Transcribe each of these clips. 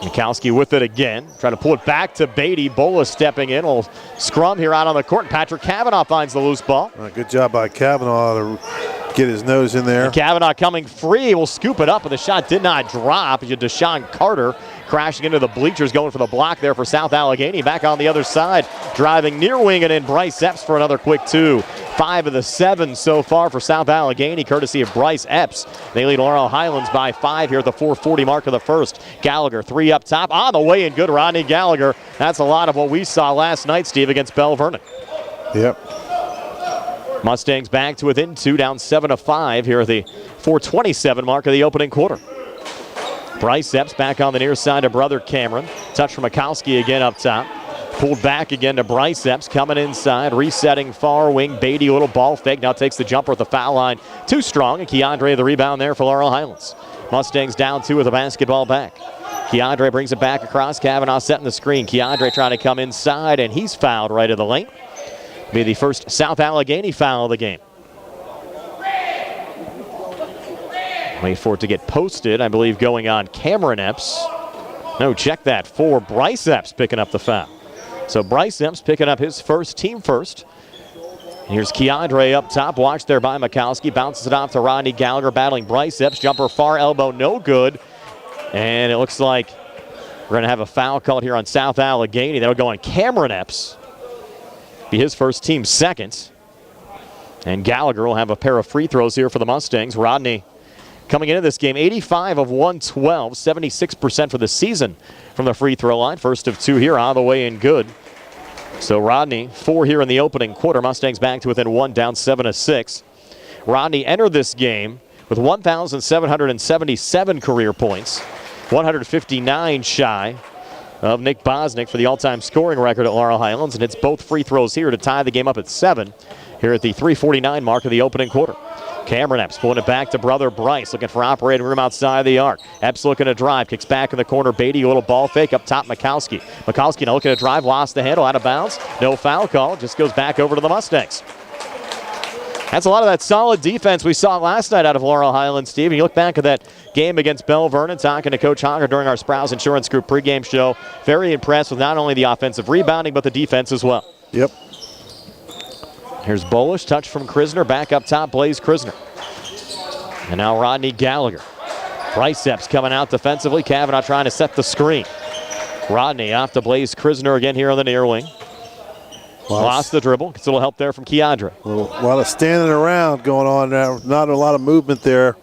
Mikowski with it again. Trying to pull it back to Beatty. Bola stepping in. Little scrum here out on the court. And Patrick Cavanaugh finds the loose ball. Good job by Cavanaugh to get his nose in there. And Cavanaugh coming free. Will scoop it up, but the shot did not drop. You had Deshaun Carter crashing into the bleachers, going for the block there for South Allegheny. Back on the other side, driving near wing and in Bryce Epps for another quick two. 5 of the 7 so far for South Allegheny, courtesy of Bryce Epps. They lead Laurel Highlands by 5 here at the 4:40 mark of the first. Gallagher, 3 up top, on the way in good. Rodney Gallagher. That's a lot of what we saw last night, Steve, against Bell Vernon. Yep. Mustangs back to within 2, down 7-5 here at the 4:27 mark of the opening quarter. Bryce Epps back on the near side to brother Cameron. Touch from Mikowski again up top. Pulled back again to Bryce Epps, coming inside, resetting far wing. Beatty, a little ball fake, now takes the jumper at the foul line. Too strong, and Keandre the rebound there for Laurel Highlands. Mustangs down 2 with the basketball back. Keandre brings it back across. Cavanaugh setting the screen. Keandre trying to come inside, and he's fouled right of the lane. Be the first South Allegheny foul of the game. Wait for it to get posted, I believe, going on Cameron Epps. No, check that, for Bryce Epps picking up the foul. So Bryce Epps picking up his first, team first. Here's Keandre up top, watched there by Mikowski. Bounces it off to Rodney Gallagher, battling Bryce Epps. Jumper far elbow, no good. And it looks like we're going to have a foul called here on South Allegheny. That'll go on Cameron Epps. Be his first, team second. And Gallagher will have a pair of free throws here for the Mustangs. Rodney coming into this game, 85 of 112, 76% for the season from the free throw line. First of 2 here, on the way and good. So Rodney, 4 here in the opening quarter. Mustangs back to within 1, down 7-6. Rodney entered this game with 1,777 career points, 159 shy of Nick Bosnick for the all-time scoring record at Laurel Highlands, and it's both free throws here to tie the game up at 7 here at the 3:49 mark of the opening quarter. Cameron Epps pulling it back to brother Bryce, looking for operating room outside the arc. Epps looking to drive, kicks back in the corner. Beatty, a little ball fake up top. Mikowski now looking to drive, lost the handle, out of bounds. No foul call, just goes back over to the Mustangs. That's a lot of that solid defense we saw last night out of Laurel Highlands, Steve. And you look back at that game against Bell Vernon, talking to Coach Honger during our Sprouse Insurance Group pregame show. Very impressed with not only the offensive rebounding, but the defense as well. Yep. Here's Bolish, touch from Krisner, back up top, Blaze Krisner. And now Rodney Gallagher. Bryce Epps coming out defensively, Cavanaugh trying to set the screen. Rodney off to Blaze Krisner again here on the near wing. Lost the dribble, gets a little help there from Keandre. A lot of standing around going on there, not a lot of movement there.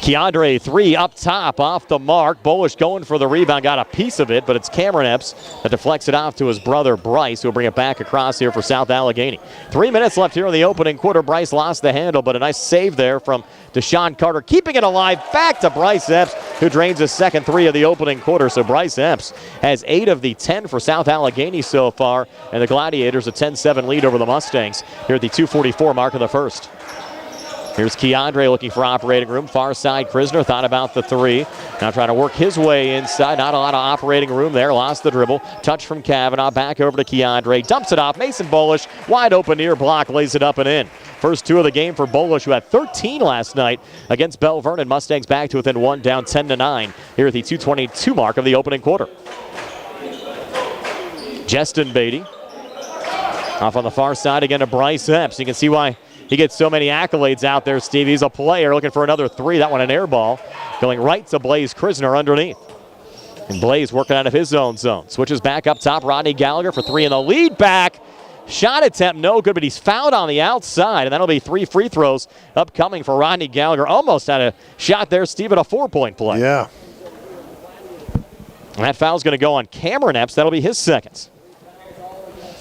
Keandre, 3 up top, off the mark. Bolish going for the rebound, got a piece of it, but it's Cameron Epps that deflects it off to his brother Bryce, who will bring it back across here for South Allegheny. 3 minutes left here in the opening quarter. Bryce lost the handle, but a nice save there from Deshaun Carter, keeping it alive. Back to Bryce Epps, who drains his second 3 of the opening quarter. So Bryce Epps has 8 of the 10 for South Allegheny so far, and the Gladiators a 10-7 lead over the Mustangs here at the 2:44 mark of the first. Here's Keandre looking for operating room. Far side, Krisner thought about the 3. Now trying to work his way inside. Not a lot of operating room there. Lost the dribble. Touch from Cavanaugh. Back over to Keandre. Dumps it off. Mason Bolish, wide open near block, lays it up and in. First 2 of the game for Bolish, who had 13 last night against Bell Vernon. Mustangs back to within 1, down 10-9 here at the 2:22 mark of the opening quarter. Justin Beatty off on the far side again to Bryce Epps. You can see why he gets so many accolades out there, Steve. He's a player looking for another 3. That one an air ball. Going right to Blaze Krisner underneath. And Blaze working out of his own zone. Switches back up top. Rodney Gallagher for 3 in the lead back. Shot attempt no good, but he's fouled on the outside. And that'll be 3 free throws upcoming for Rodney Gallagher. Almost had a shot there, Steve, at a 4-point play. Yeah. And that foul's going to go on Cameron Epps. That'll be his second.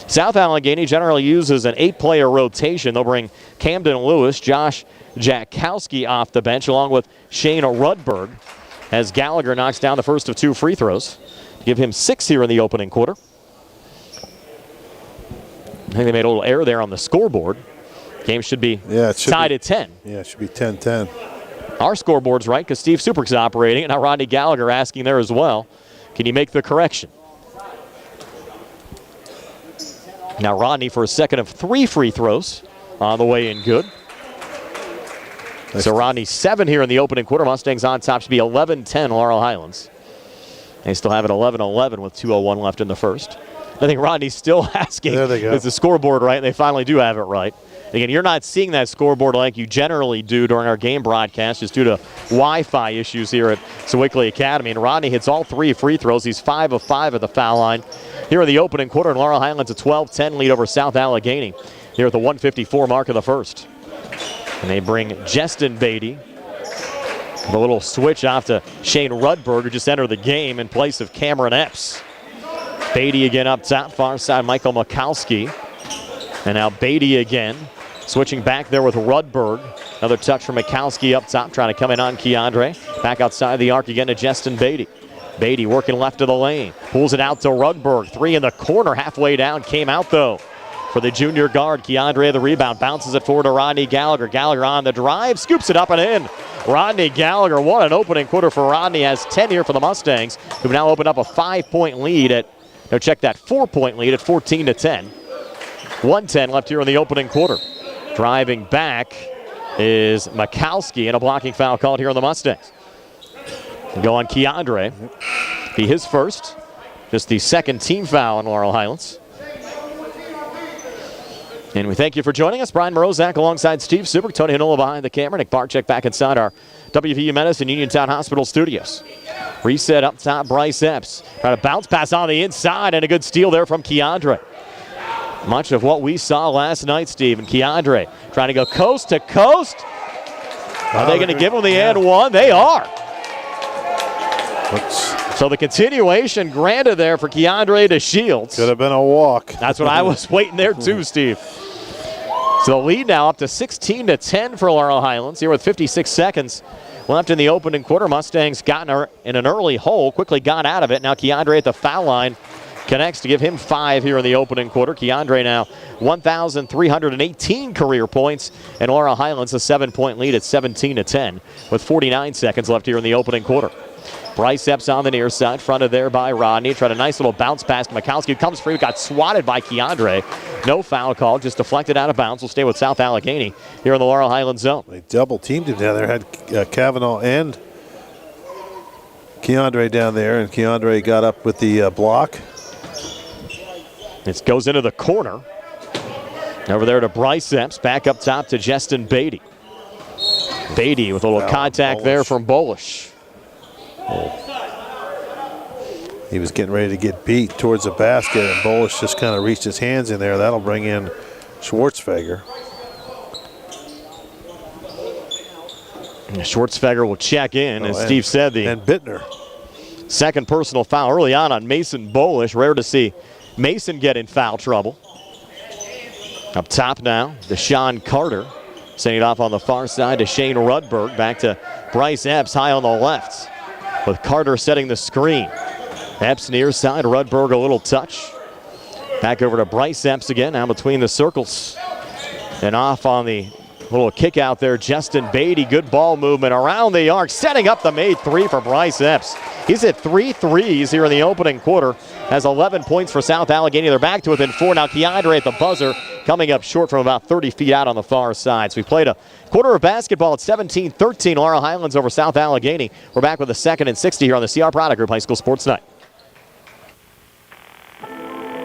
South Allegheny generally uses an 8-player rotation. They'll bring Camden Lewis, Josh Jakowski off the bench, along with Shane Rudberg, as Gallagher knocks down the first of 2 free throws. Give him 6 here in the opening quarter. I think they made a little error there on the scoreboard. Game should be tied at 10. Yeah, it should be 10-10. Our scoreboard's right because Steve Suprick's operating, and now Rodney Gallagher asking there as well. Can you make the correction? Now Rodney for a second of 3 free throws on the way in good. So Rodney 7 here in the opening quarter. Mustangs on top, should be 11-10 Laurel Highlands. They still have it 11-11 with 2:01 left in the first. I think Rodney's still asking, is the scoreboard right? And they finally do have it right. Again, you're not seeing that scoreboard like you generally do during our game broadcast just due to Wi-Fi issues here at Sewickley Academy. And Rodney hits all 3 free throws. He's 5 of 5 at the foul line here in the opening quarter. And Laurel Highlands a 12-10 lead over South Allegheny here at the 1:54 mark of the first. And they bring Justin Beatty. A little switch off to Shane Rudberg, who just entered the game in place of Cameron Epps. Beatty again up top, far side Michael Mikowski. And now Beatty again, switching back there with Rudberg. Another touch from Mikowski up top, trying to come in on Keandre. Back outside the arc again to Justin Beatty. Beatty working left of the lane, pulls it out to Rudberg. 3 in the corner, halfway down, came out though. For the junior guard, Keandre the rebound, bounces it forward to Rodney Gallagher. Gallagher on the drive, scoops it up and in. Rodney Gallagher, what an opening quarter for Rodney, has 10 here for the Mustangs, who've now opened up a 5-point lead at, no, check that, 4-point lead at 14-10. 1:10 left here in the opening quarter. Driving back is Mikowski, and a blocking foul called here on the Mustangs. Go on Keandre, be his first, just the second team foul on Laurel Highlands. And we thank you for joining us. Brian Morozak alongside Steve Super, Tony Hinola behind the camera, Nick Barczyk back inside our WVU Medicine Uniontown Hospital studios. Reset up top, Bryce Epps. Trying to bounce pass on the inside, and a good steal there from Keandre. Much of what we saw last night, Steve, and Keandre trying to go coast to coast. Are they going to give him the and one? They are. So the continuation granted there for Keandre to Shields. Could have been a walk. That's what I was waiting there too, Steve. So the lead now up to 16-10 for Laurel Highlands here with 56 seconds left in the opening quarter. Mustangs got in an early hole, quickly got out of it. Now Keandre at the foul line connects to give him 5 here in the opening quarter. Keandre now 1,318 career points, and Laurel Highlands a 7-point lead at 17-10 with 49 seconds left here in the opening quarter. Bryce Epps on the near side, fronted there by Rodney. Tried a nice little bounce pass to Mikowski, who comes free, got swatted by Keandre. No foul call, just deflected out of bounds. Will stay with South Allegheny here in the Laurel Highlands zone. They double teamed him down there, had Kavanaugh and Keandre down there, and Keandre got up with the block. It goes into the corner. Over there to Bryce Epps, back up top to Justin Beatty. Beatty with a little contact there from Bolish. He was getting ready to get beat towards the basket, and Bolish just kind of reached his hands in there. That'll bring in Schwartzfeger. Schwartzfeger will check in, as Steve said. And Bittner. Second personal foul early on Mason Bolish. Rare to see Mason get in foul trouble. Up top now, Deshaun Carter. Sending it off on the far side to Shane Rudberg. Back to Bryce Epps high on the left, with Carter setting the screen. Epps near side, Rudberg a little touch. Back over to Bryce Epps again, now between the circles. And off on the little kick out there, Justin Beatty. Good ball movement around the arc, setting up the made 3 for Bryce Epps. He's hit 3 threes here in the opening quarter. Has 11 points for South Allegheny. They're back to within 4. Now Keandre at the buzzer, coming up short from about 30 feet out on the far side. So we played a quarter of basketball at 17-13. Laurel Highlands over South Allegheny. We're back with the 2nd and 60 here on the CR Product Group High School Sports Night.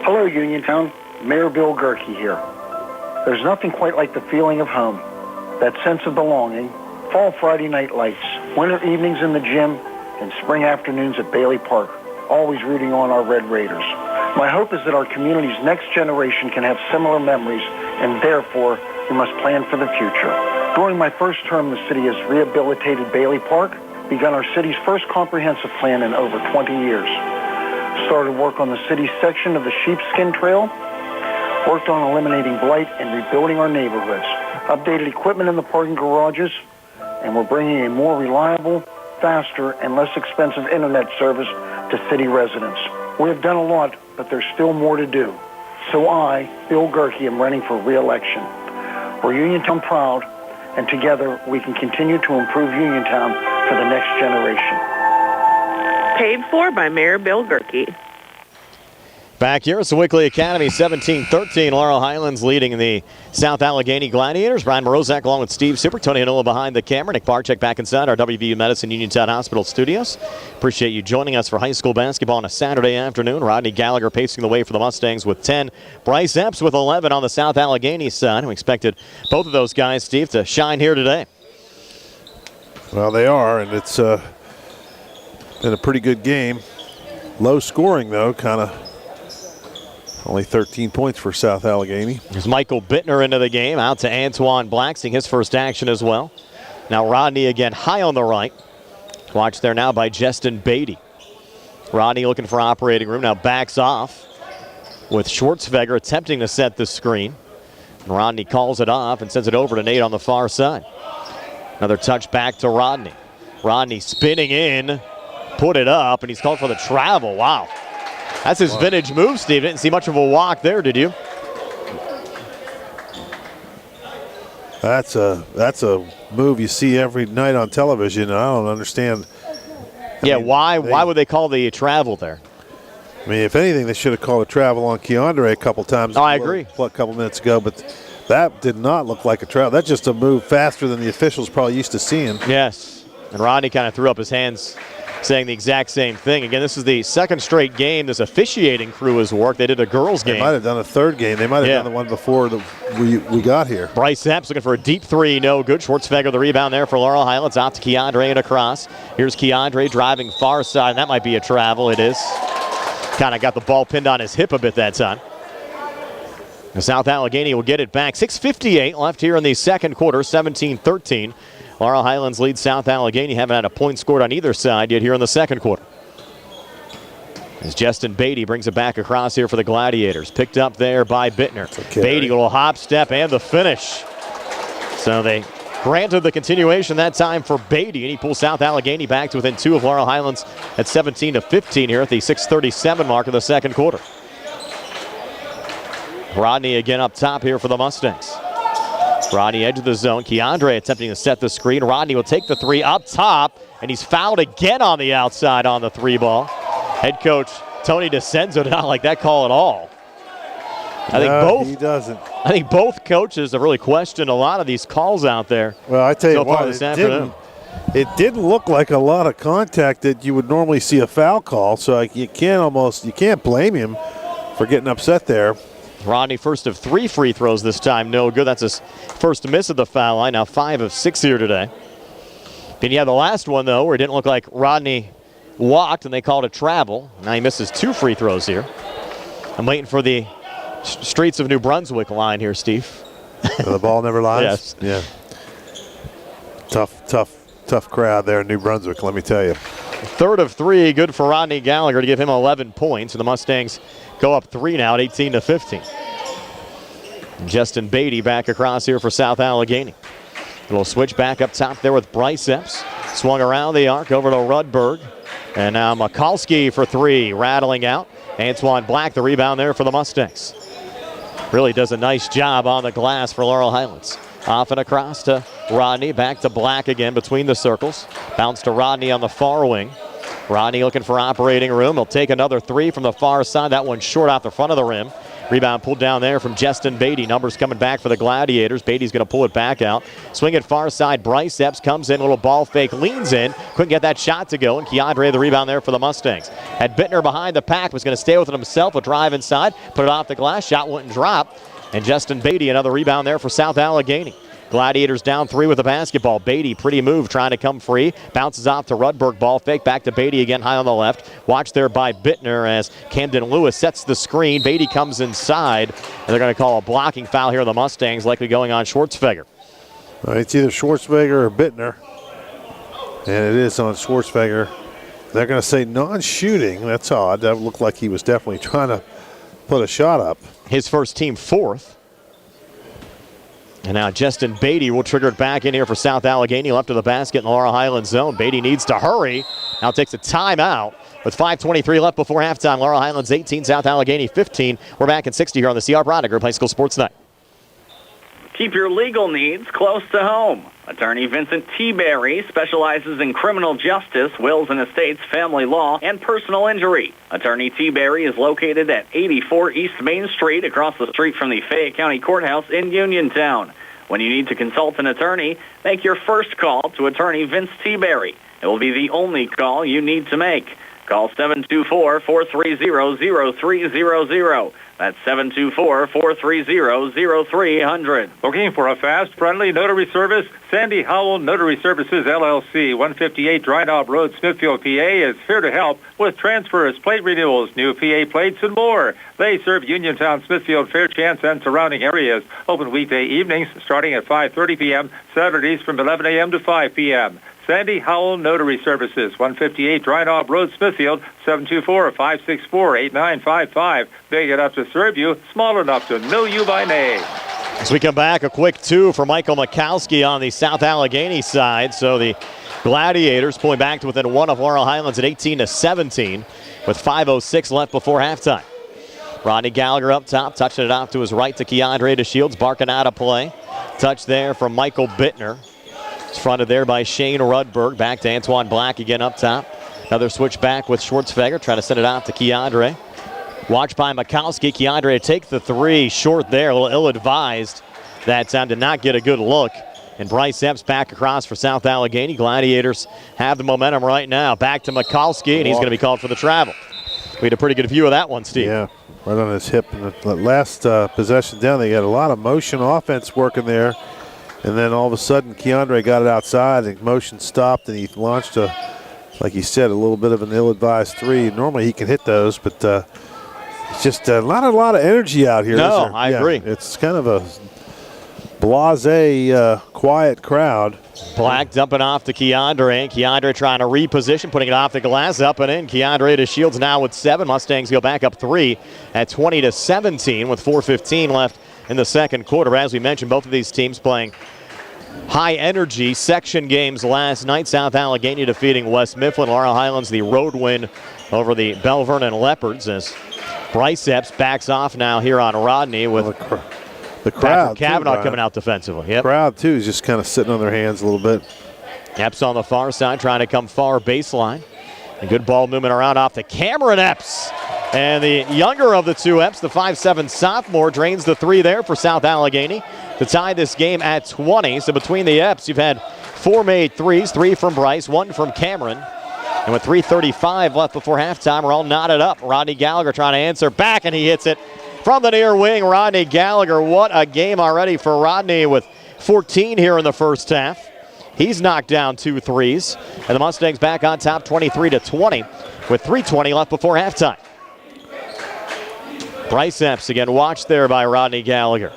Hello, Uniontown. Mayor Bill Gerke here. There's nothing quite like the feeling of home, that sense of belonging, fall Friday night lights, winter evenings in the gym, and spring afternoons at Bailey Park, always rooting on our Red Raiders. My hope is that our community's next generation can have similar memories, and therefore, we must plan for the future. During my first term, the city has rehabilitated Bailey Park, begun our city's first comprehensive plan in over 20 years. Started work on the city's section of the Sheepskin Trail, worked on eliminating blight and rebuilding our neighborhoods, updated equipment in the parking garages, and we're bringing a more reliable, faster, and less expensive internet service to city residents. We have done a lot, but there's still more to do. So I, Bill Gerke, am running for re-election. We're Uniontown proud, and together we can continue to improve Uniontown for the next generation. Paid for by Mayor Bill Gerke. Back here at Sewickley Academy, 17-13. Laurel Highlands leading the South Allegheny Gladiators. Brian Morozak along with Steve Super. Tony Hanola behind the camera. Nick Barczyk back inside our WVU Medicine Uniontown Hospital studios. Appreciate you joining us for high school basketball on a Saturday afternoon. Rodney Gallagher pacing the way for the Mustangs with 10. Bryce Epps with 11 on the South Allegheny side. We expected both of those guys, Steve, to shine here today. Well, they are, and it's been a pretty good game. Low scoring, though, kind of. Only 13 points for South Allegheny. There's Michael Bittner into the game, out to Antoine Black, seeing his first action as well. Now Rodney again high on the right. Watched there now by Justin Beatty. Rodney looking for operating room, now backs off with Schwartzweger attempting to set the screen. And Rodney calls it off and sends it over to Nate on the far side. Another touch back to Rodney. Rodney spinning in, put it up, and he's called for the travel. Wow. That's his vintage move, Steve. Didn't see much of a walk there, did you? That's a move you see every night on television. I don't understand. Why would they call the travel there? I mean, if anything, they should have called a travel on Keandre a couple times. Oh, I agree. A couple minutes ago, but that did not look like a travel. That's just a move faster than the officials probably used to seeing. Yes, and Rodney kind of threw up his hands, saying the exact same thing. Again, this is the second straight game this officiating crew has worked. They did a girls' game. They might have done a third game. They might have done the one before we got here. Bryce Epps looking for a deep three, no good. Schwartzweger the rebound there for Laurel Highlands. Off to Keandre and across. Here's Keandre driving far side, and that might be a travel. It is. Kind of got the ball pinned on his hip a bit that time. The South Allegheny will get it back. 6:58 left here in the second quarter, 17-13. Laurel Highlands leads South Allegheny. Haven't had a point scored on either side yet here in the second quarter. As Justin Beatty brings it back across here for the Gladiators. Picked up there by Bittner. Okay. Beatty, a little hop step and the finish. So they granted the continuation that time for Beatty, and he pulls South Allegheny back to within 2 of Laurel Highlands at 17-15 here at the 6:37 mark of the second quarter. Rodney again up top here for the Mustangs. Rodney edge of the zone. Keandre attempting to set the screen. Rodney will take the three up top, and he's fouled again on the outside on the three ball. Head coach Tony DeCenzo did not like that call at all. He doesn't. I think both coaches have really questioned a lot of these calls out there. Well, I tell you what, it didn't look like a lot of contact that you would normally see a foul call, so you can't blame him for getting upset there. Rodney first of 3 free throws this time, no good. That's his first miss of the foul line, now 5 of 6 here today. Then you have the last one, though, where it didn't look like Rodney walked and they called a travel. Now he misses 2 free throws here. I'm waiting for the Streets of New Brunswick line here, Steve. The ball never lies? Yes. Yeah. Tough crowd there in New Brunswick, let me tell you. 3rd of 3, good for Rodney Gallagher to give him 11 points. And the Mustangs go up 3 now at 18-15. Justin Beatty back across here for South Allegheny. A little switch back up top there with Bryce Epps. Swung around the arc over to Rudberg. And now Mikulski for 3, rattling out. Antoine Black, the rebound there for the Mustangs. Really does a nice job on the glass for Laurel Highlands. Off and across to Rodney, back to Black again between the circles. Bounce to Rodney on the far wing. Rodney looking for operating room. He'll take another 3 from the far side. That one short off the front of the rim. Rebound pulled down there from Justin Beatty. Numbers coming back for the Gladiators. Beatty's going to pull it back out. Swing it far side. Bryce Epps comes in. A little ball fake. Leans in. Couldn't get that shot to go. And Keandre the rebound there for the Mustangs. Had Bittner behind the pack. Was going to stay with it himself. A drive inside. Put it off the glass. Shot wouldn't drop. And Justin Beatty, another rebound there for South Allegheny. Gladiators down 3 with the basketball. Beatty, pretty move, trying to come free. Bounces off to Rudberg, ball fake. Back to Beatty again, high on the left. Watched there by Bittner as Camden Lewis sets the screen. Beatty comes inside, and they're going to call a blocking foul here on the Mustangs, likely going on Schwartzweger. It's either Schwartzweger or Bittner, and it is on Schwartzweger. They're going to say non-shooting. That's odd. That looked like he was definitely trying to put a shot up. His first team 4th. And now Justin Beatty will trigger it back in here for South Allegheny. Left of the basket in the Laurel Highlands zone. Beatty needs to hurry. Now takes a timeout with 5:23 left before halftime. Laurel Highlands 18, South Allegheny 15. We're back in 60 here on the CR Product Group High School Sports Night. Keep your legal needs close to home. Attorney Vincent T. Berry specializes in criminal justice, wills and estates, family law, and personal injury. Attorney T. Berry is located at 84 East Main Street, across the street from the Fayette County Courthouse in Uniontown. When you need to consult an attorney, make your first call to Attorney Vince T. Berry. It will be the only call you need to make. Call 724-430-0300. That's 724-430-0300. Looking for a fast, friendly notary service? Sandy Howell Notary Services, LLC, 158 Dry Knob Road, Smithfield, PA, is here to help with transfers, plate renewals, new PA plates, and more. They serve Uniontown, Smithfield, Fairchance, and surrounding areas. Open weekday evenings starting at 5:30 p.m., Saturdays from 11 a.m. to 5 p.m. Sandy Howell Notary Services, 158 Dry Knob Road, Smithfield, 724-564-8955. Big enough to serve you, small enough to know you by name. As we come back, a quick two for Michael Mikowski on the South Allegheny side. So the Gladiators pulling back to within one of Laurel Highlands at 18-17 with 5:06 left before halftime. Rodney Gallagher up top, touching it off to his right to Keandre DeShields, barking out of play. Touch there from Michael Bittner. It's fronted there by Shane Rudberg. Back to Antoine Black again up top. Another switch back with Schwartzfeger, trying to send it out to Keandre. Watched by Mikowski. Keandre take the three short there, a little ill-advised that time, did not get a good look. And Bryce Epps back across for South Allegheny. Gladiators have the momentum right now. Back to Mikowski, and he's going to be called for the travel. We had a pretty good view of that one, Steve. Yeah, right on his hip. And the last possession down, they got a lot of motion offense working there. And then all of a sudden, Keandre got it outside, and motion stopped, and he launched like you said, a little bit of an ill-advised three. Normally he can hit those, but it's just not a lot of energy out here. No, I agree. It's kind of a blasé, quiet crowd. Black dumping off to Keandre. Keandre trying to reposition, putting it off the glass, up and in. Keandre DeShields now with 7. Mustangs go back up 3 at 20-17 with 4:15 left in the second quarter. As we mentioned, both of these teams playing high-energy section games last night. South Allegheny defeating West Mifflin. Laurel Highlands, the road win over the Bell Vernon Leopards, as Bryce Epps backs off now here on Rodney with the crowd. Kavanaugh coming out defensively. Yep. The crowd, too, is just kind of sitting on their hands a little bit. Epps on the far side trying to come far baseline. A good ball movement around off to Cameron Epps. And the younger of the two Epps, the 5'7" sophomore, drains the three there for South Allegheny to tie this game at 20. So between the Epps, you've had 4 made threes, 3 from Bryce, 1 from Cameron. And with 3:35 left before halftime, we're all knotted up. Rodney Gallagher trying to answer back, and he hits it from the near wing. Rodney Gallagher, what a game already for Rodney with 14 here in the first half. He's knocked down 2 threes. And the Mustangs back on top 23-20 with 3:20 left before halftime. Bryce Epps again watched there by Rodney Gallagher.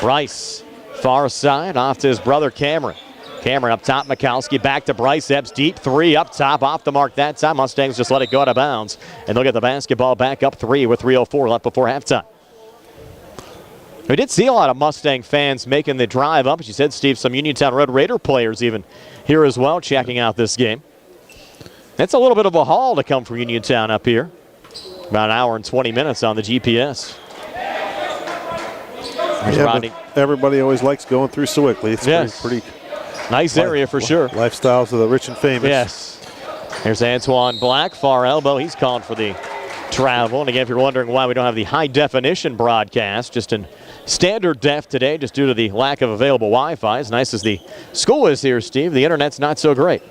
Bryce, far side, off to his brother Cameron. Cameron up top, Mikowski back to Bryce Epps. Deep 3 up top, off the mark that time. Mustangs just let it go out of bounds. And they'll get the basketball back up 3 with 3:04 left before halftime. We did see a lot of Mustang fans making the drive up. As you said, Steve, some Uniontown Red Raider players even here as well checking out this game. It's a little bit of a haul to come from Uniontown up here. About an hour and 20 minutes on the GPS. Yeah, everybody always likes going through Sewickley. It's pretty nice area for sure. Lifestyles of the rich and famous. Yes. Here's Antoine Black, far elbow. He's calling for the travel. And again, if you're wondering why we don't have the high definition broadcast, just in standard def today, just due to the lack of available Wi-Fi. As nice as the school is here, Steve, the internet's not so great.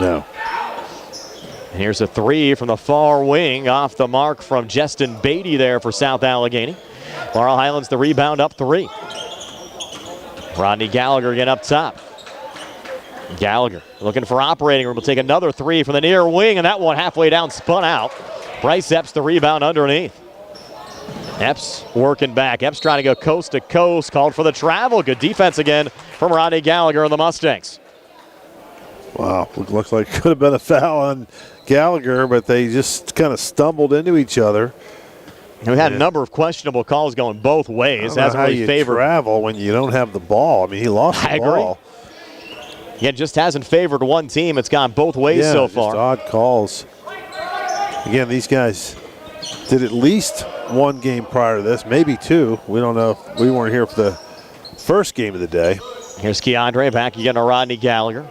No. And here's a 3 from the far wing, off the mark from Justin Beatty there for South Allegheny. Laurel Highlands the rebound up 3. Rodney Gallagher again up top. Gallagher looking for operating room. Will take another 3 from the near wing, and that one halfway down spun out. Bryce Epps the rebound underneath. Epps working back. Epps trying to go coast to coast. Called for the travel. Good defense again from Rodney Gallagher and the Mustangs. Wow, looks like it could have been a foul on Gallagher, but they just kind of stumbled into each other. And we had a number of questionable calls going both ways. I don't know how you travel when you don't have the ball. I mean, he lost the ball. Yeah, just hasn't favored one team. It's gone both ways so far. Just odd calls. Again, these guys did at least one game prior to this, maybe two. We don't know. We weren't here for the first game of the day. Here's Keandre back again to Rodney Gallagher.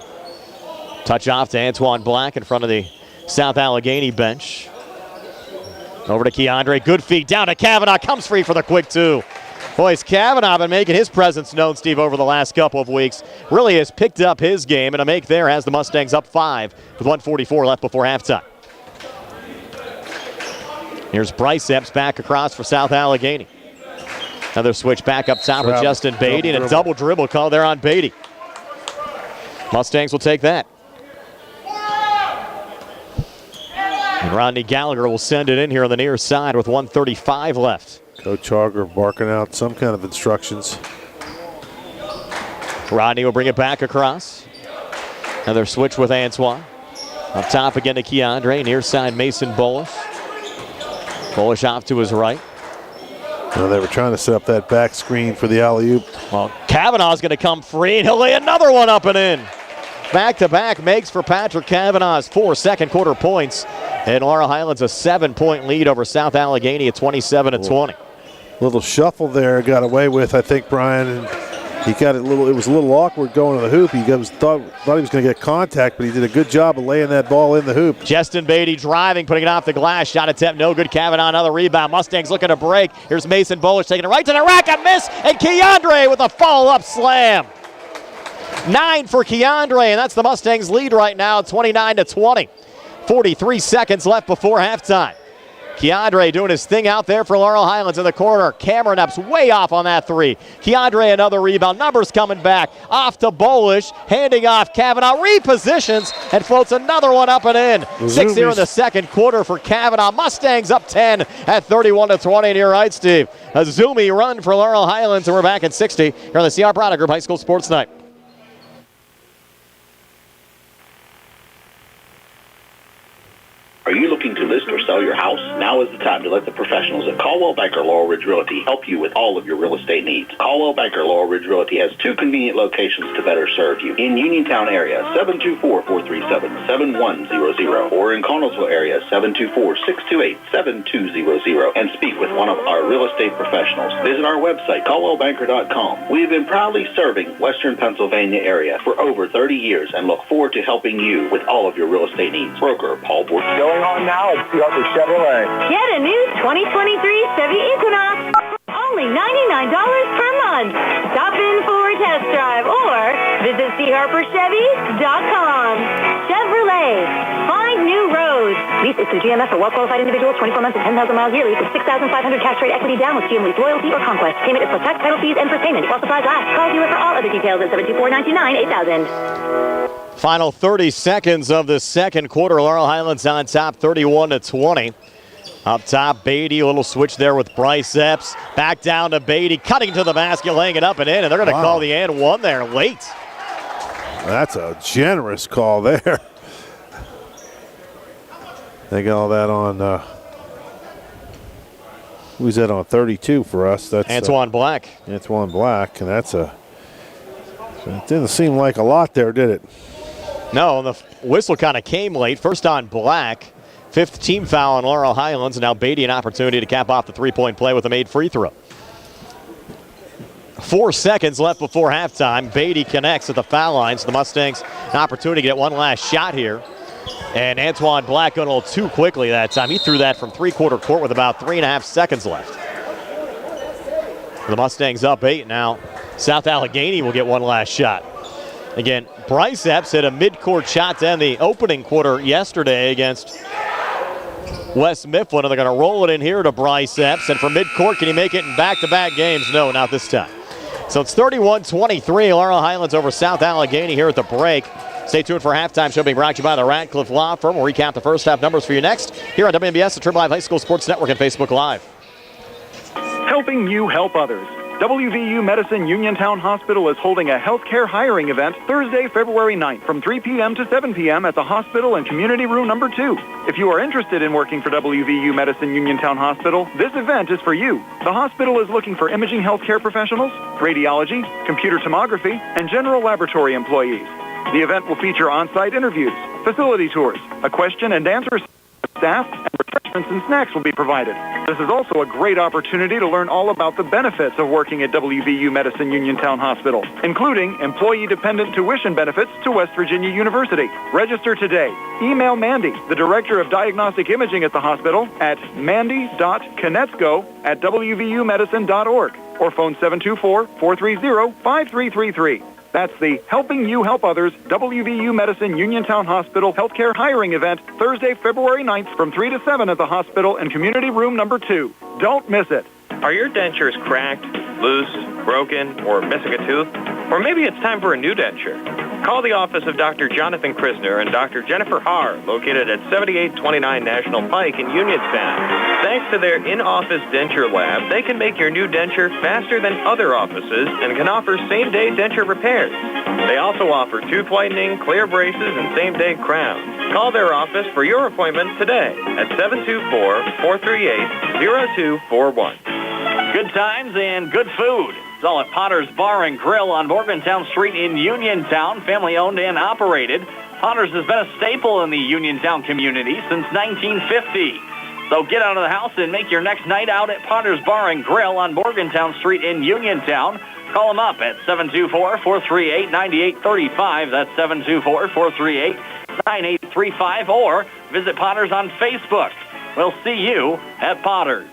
Touch off to Antoine Black in front of the South Allegheny bench. Over to Keandre. Good feed down to Kavanaugh. Comes free for the quick two. Boys, Kavanaugh been making his presence known, Steve, over the last couple of weeks. Really has picked up his game, and a make there has the Mustangs up 5 with 1:44 left before halftime. Here's Bryce Epps back across for South Allegheny. Another switch back up top with Justin Beatty, and a double dribble call there on Beatty. Mustangs will take that. And Rodney Gallagher will send it in here on the near side with 1:35 left. Coach Harger barking out some kind of instructions. Rodney will bring it back across. Another switch with Antoine. Up top again to Keandre. Near side Mason Bolish. Bolish off to his right. Well, they were trying to set up that back screen for the alley-oop. Well, Kavanaugh's going to come free, and he'll lay another one up and in. Back-to-back makes for Patrick Kavanaugh's 4 second-quarter points. And Laurel Highlands a 7-point lead over South Allegheny at 27-20. Little shuffle there, got away with, I think, Brian. And he got it it was a little awkward going to the hoop. He thought he was going to get contact, but he did a good job of laying that ball in the hoop. Justin Beatty driving, putting it off the glass. Shot attempt, no good. Kavanaugh, another rebound. Mustangs looking to break. Here's Mason Bolish taking it right to the rack, a miss, and Keandre with a follow-up slam. 9 for Keandre, and that's the Mustangs' lead right now, 29-20. 43 seconds left before halftime. Keandre doing his thing out there for Laurel Highlands in the corner. Cameron Epps way off on that three. Keandre another rebound. Numbers coming back. Off to Bolish. Handing off Kavanaugh. Repositions and floats another one up and in. 6 here in the second quarter for Kavanaugh. Mustangs up 10 at 31-20. And you're right, Steve. A zoomy run for Laurel Highlands, and we're back at 60 here on the CR Product Group High School Sports Night. Are you looking to list or sell your house? Now is the time to let the professionals at Caldwell Banker Laurel Ridge Realty help you with all of your real estate needs. Caldwell Banker Laurel Ridge Realty has 2 convenient locations to better serve you. In Uniontown area, 724-437-7100, or in Connellsville area, 724-628-7200, and speak with one of our real estate professionals. Visit our website, caldwellbanker.com. We have been proudly serving Western Pennsylvania area for over 30 years and look forward to helping you with all of your real estate needs. Broker Paul Bortz. On now at Sewickley Chevrolet. Get a new 2023 Chevy Equinox. Only $99 per month. Stop in for a test drive or visit charperchevy.com. Chevrolet. Find new roads. Lease is through GMF for well-qualified individuals, 24 months and 10,000 miles yearly for $6,500 cash rate equity down with GM Lease Loyalty or Conquest. Payment is plus tax, title fees, and first payment while supplies last. Call dealer for all other details at 724-99-8000. Final 30 seconds of the second quarter. Laurel Highlands on top, 31-20. Up top, Beatty, a little switch there with Bryce Epps. Back down to Beatty, cutting to the basket, laying it up and in, and they're going to call the and one there late. That's a generous call there. They got all that on, who's that on 32 for us? That's Antoine Black. Antoine Black, and it didn't seem like a lot there, did it? No, the whistle kind of came late. First on Black. 5th team foul on Laurel Highlands. And now Beatty an opportunity to cap off the three-point play with a made free throw. 4 seconds left before halftime. Beatty connects at the foul line. So the Mustangs an opportunity to get one last shot here. And Antoine Black going a little too quickly that time. He threw that from three-quarter court with about 3.5 seconds left. The Mustangs up 8 now. South Allegheny will get one last shot. Again, Bryce Epps hit a mid-court shot to end the opening quarter yesterday against West Mifflin, and they're going to roll it in here to Bryce Epps. And from mid-court, can he make it in back-to-back games? No, not this time. So it's 31-23, Laurel Highlands over South Allegheny here at the break. Stay tuned for halftime show being brought to you by the Radcliffe Law Firm. We'll recap the first half numbers for you next here on WMBS, the Triple Live High School Sports Network, and Facebook Live. Helping you help others. WVU Medicine Uniontown Hospital is holding a healthcare hiring event Thursday, February 9th from 3 p.m. to 7 p.m. at the hospital and community room number 2. If you are interested in working for WVU Medicine Uniontown Hospital, this event is for you. The hospital is looking for imaging healthcare professionals, radiology, computer tomography, and general laboratory employees. The event will feature on-site interviews, facility tours, a question and answer staff, and refreshments refreshments and snacks will be provided. This is also a great opportunity to learn all about the benefits of working at WVU Medicine Uniontown Hospital, including employee-dependent tuition benefits to West Virginia University. Register today. Email Mandy, the Director of Diagnostic Imaging at the hospital, at mandy.konecko@wvumedicine.org or phone 724-430-5333. That's the Helping You Help Others WVU Medicine Uniontown Hospital Healthcare Hiring Event, Thursday, February 9th from 3 to 7 at the hospital and community room number 2. Don't miss it. Are your dentures cracked, loose, broken, or missing a tooth? Or maybe it's time for a new denture. Call the office of Dr. Jonathan Krisner and Dr. Jennifer Haar, located at 7829 National Pike in Uniontown. Thanks to their in-office denture lab, they can make your new denture faster than other offices and can offer same-day denture repairs. They also offer tooth whitening, clear braces, and same-day crowns. Call their office for your appointment today at 724-438-0241. Good times and good food. It's all at Potter's Bar and Grill on Morgantown Street in Uniontown, family-owned and operated. Potter's has been a staple in the Uniontown community since 1950. So get out of the house and make your next night out at Potter's Bar and Grill on Morgantown Street in Uniontown. Call them up at 724-438-9835. That's 724-438-9835. Or visit Potter's on Facebook. We'll see you at Potter's.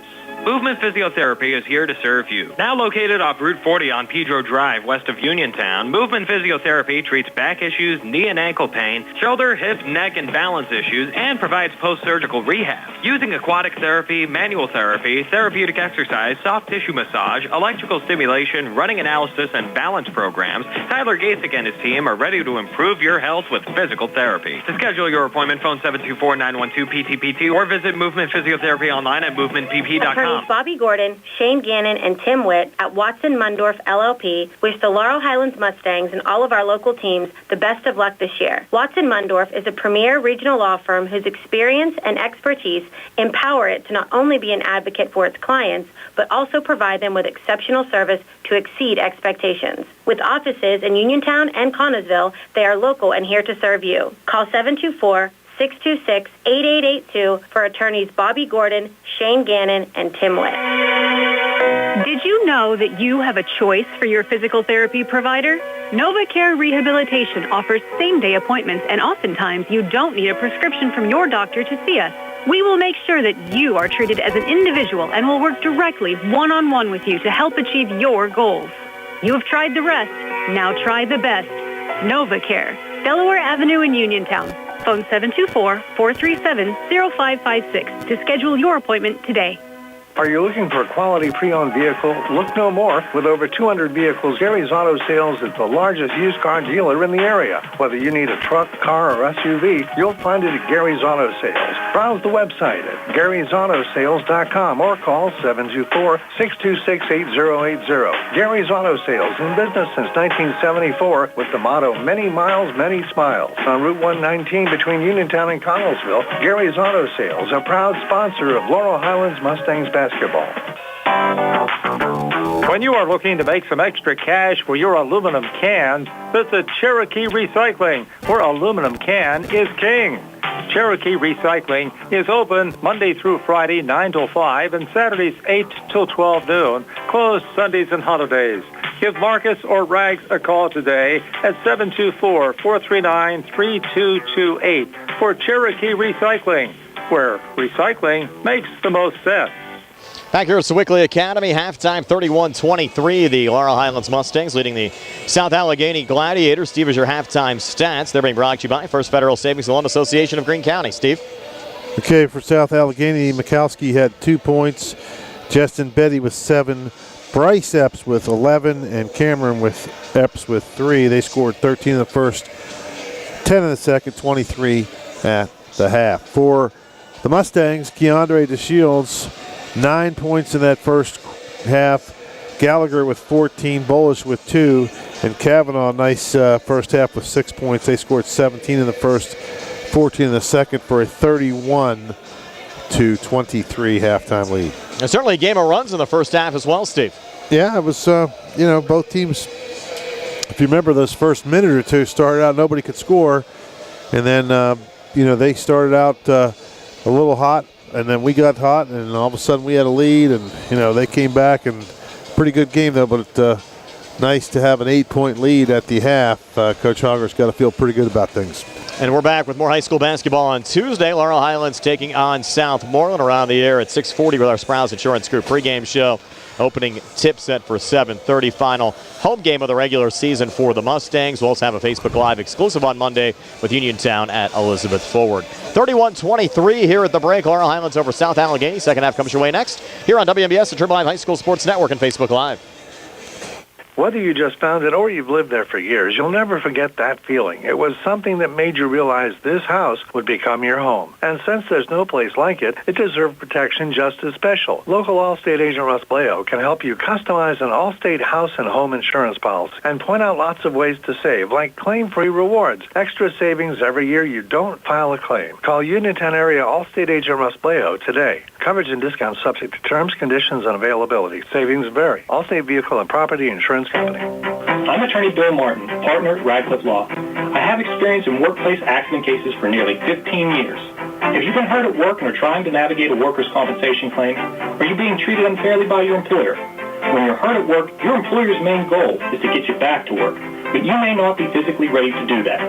Movement Physiotherapy is here to serve you. Now located off Route 40 on Pedro Drive, west of Uniontown, Movement Physiotherapy treats back issues, knee and ankle pain, shoulder, hip, neck, and balance issues, and provides post-surgical rehab. Using aquatic therapy, manual therapy, therapeutic exercise, soft tissue massage, electrical stimulation, running analysis, and balance programs, Tyler Gasek and his team are ready to improve your health with physical therapy. To schedule your appointment, phone 724-912-PTPT or visit Movement Physiotherapy online at movementpp.com. Attorneys Bobby Gordon, Shane Gannon, and Tim Witt at Watson Mundorf LLP wish the Laurel Highlands Mustangs and all of our local teams the best of luck this year. Watson Mundorf is a premier regional law firm whose experience and expertise empower it to not only be an advocate for its clients, but also provide them with exceptional service to exceed expectations. With offices in Uniontown and Connellsville, they are local and here to serve you. Call 724-626-8882 for attorneys Bobby Gordon, Shane Gannon, and Tim Witt. Did you know that you have a choice for your physical therapy provider? NovaCare Rehabilitation offers same-day appointments, and oftentimes you don't need a prescription from your doctor to see us. We will make sure that you are treated as an individual and will work directly one-on-one with you to help achieve your goals. You have tried the rest. Now try the best. NovaCare, Delaware Avenue in Uniontown. Phone 724-437-0556 to schedule your appointment today. Are you looking for a quality pre-owned vehicle? Look no more. With over 200 vehicles, Gary's Auto Sales is the largest used car dealer in the area. Whether you need a truck, car, or SUV, you'll find it at Gary's Auto Sales. Browse the website at Gary'sAutoSales.com or call 724-626-8080. Gary's Auto Sales, in business since 1974 with the motto, many miles, many smiles. On Route 119 between Uniontown and Connellsville, Gary's Auto Sales, a proud sponsor of Laurel Highlands Mustangs basketball. When you are looking to make some extra cash for your aluminum cans, visit Cherokee Recycling, where aluminum can is king. Cherokee Recycling is open Monday through Friday, 9 till 5, and Saturdays, 8 till 12 noon, closed Sundays and holidays. Give Marcus or Rags a call today at 724-439-3228 for Cherokee Recycling, where recycling makes the most sense. Back here at Sewickley Academy, halftime 31-23. The Laurel Highlands Mustangs leading the South Allegheny Gladiators. Steve, is your halftime stats. They're being brought to you by First Federal Savings and Loan Association of Greene County. Steve? Okay, for South Allegheny, Mikowski had 2 points. Justin Betty with 7. Bryce Epps with 11. And Cameron Epps with 3. They scored 13 in the first, 10 in the second, 23 at the half. For the Mustangs, Keandre DeShields, 9 points in that first half. Gallagher with 14, Bolish with 2, and Kavanaugh, nice first half with 6 points. They scored 17 in the first, 14 in the second for a 31-23 halftime lead. And certainly a game of runs in the first half as well, Steve. Yeah, it was, both teams, if you remember those first minute or two, started out nobody could score. And then, they started out a little hot. and then we got hot, and all of a sudden we had a lead, and, they came back, and pretty good game, though, but nice to have an 8-point lead at the half. Coach Hogger's got to feel pretty good about things. And we're back with more high school basketball on Tuesday. Laurel Highlands taking on Southmoreland around the air at 6:40 with our Sprouse Insurance Group pregame show. Opening tip set for 7:30 final home game of the regular season for the Mustangs. We'll also have a Facebook Live exclusive on Monday with Uniontown at Elizabeth Forward. 31-23 here at the break. Laurel Highlands over South Allegheny. Second half comes your way next here on WMBS, the Triple Live High School Sports Network and Facebook Live. Whether you just found it or you've lived there for years, you'll never forget that feeling. It was something that made you realize this house would become your home. And since there's no place like it, it deserves protection just as special. Local Allstate agent Russ Bleo can help you customize an Allstate house and home insurance policy and point out lots of ways to save, like claim-free rewards, extra savings every year you don't file a claim. Call Uniontown area Allstate agent Russ Bleo today. Coverage and discounts subject to terms, conditions, and availability. Savings vary. Allstate Vehicle and Property Insurance Company. I'm attorney Bill Martin, partner at Radcliffe Law. I have experience in workplace accident cases for nearly 15 years. If you've been hurt at work and are trying to navigate a workers' compensation claim, are you being treated unfairly by your employer? When you're hurt at work, your employer's main goal is to get you back to work, but you may not be physically ready to do that.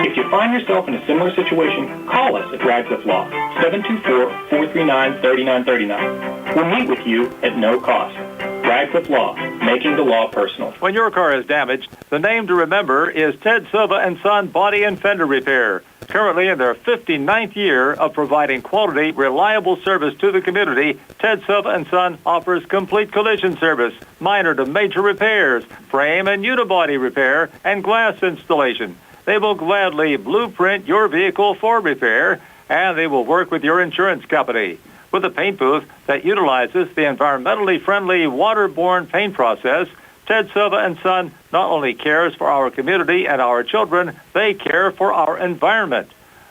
If you find yourself in a similar situation, call us at Radcliffe Law, 724-439-3939. We'll meet with you at no cost. Radcliffe Law, making the law personal. When your car is damaged, the name to remember is Ted Silva & Son Body and Fender Repair. Currently in their 59th year of providing quality, reliable service to the community, Ted Silva & Son offers complete collision service, minor to major repairs, frame and unibody repair, and glass installation. They will gladly blueprint your vehicle for repair, and they will work with your insurance company. With a paint booth that utilizes the environmentally friendly waterborne paint process, Ted Silva & Son not only cares for our community and our children, they care for our environment.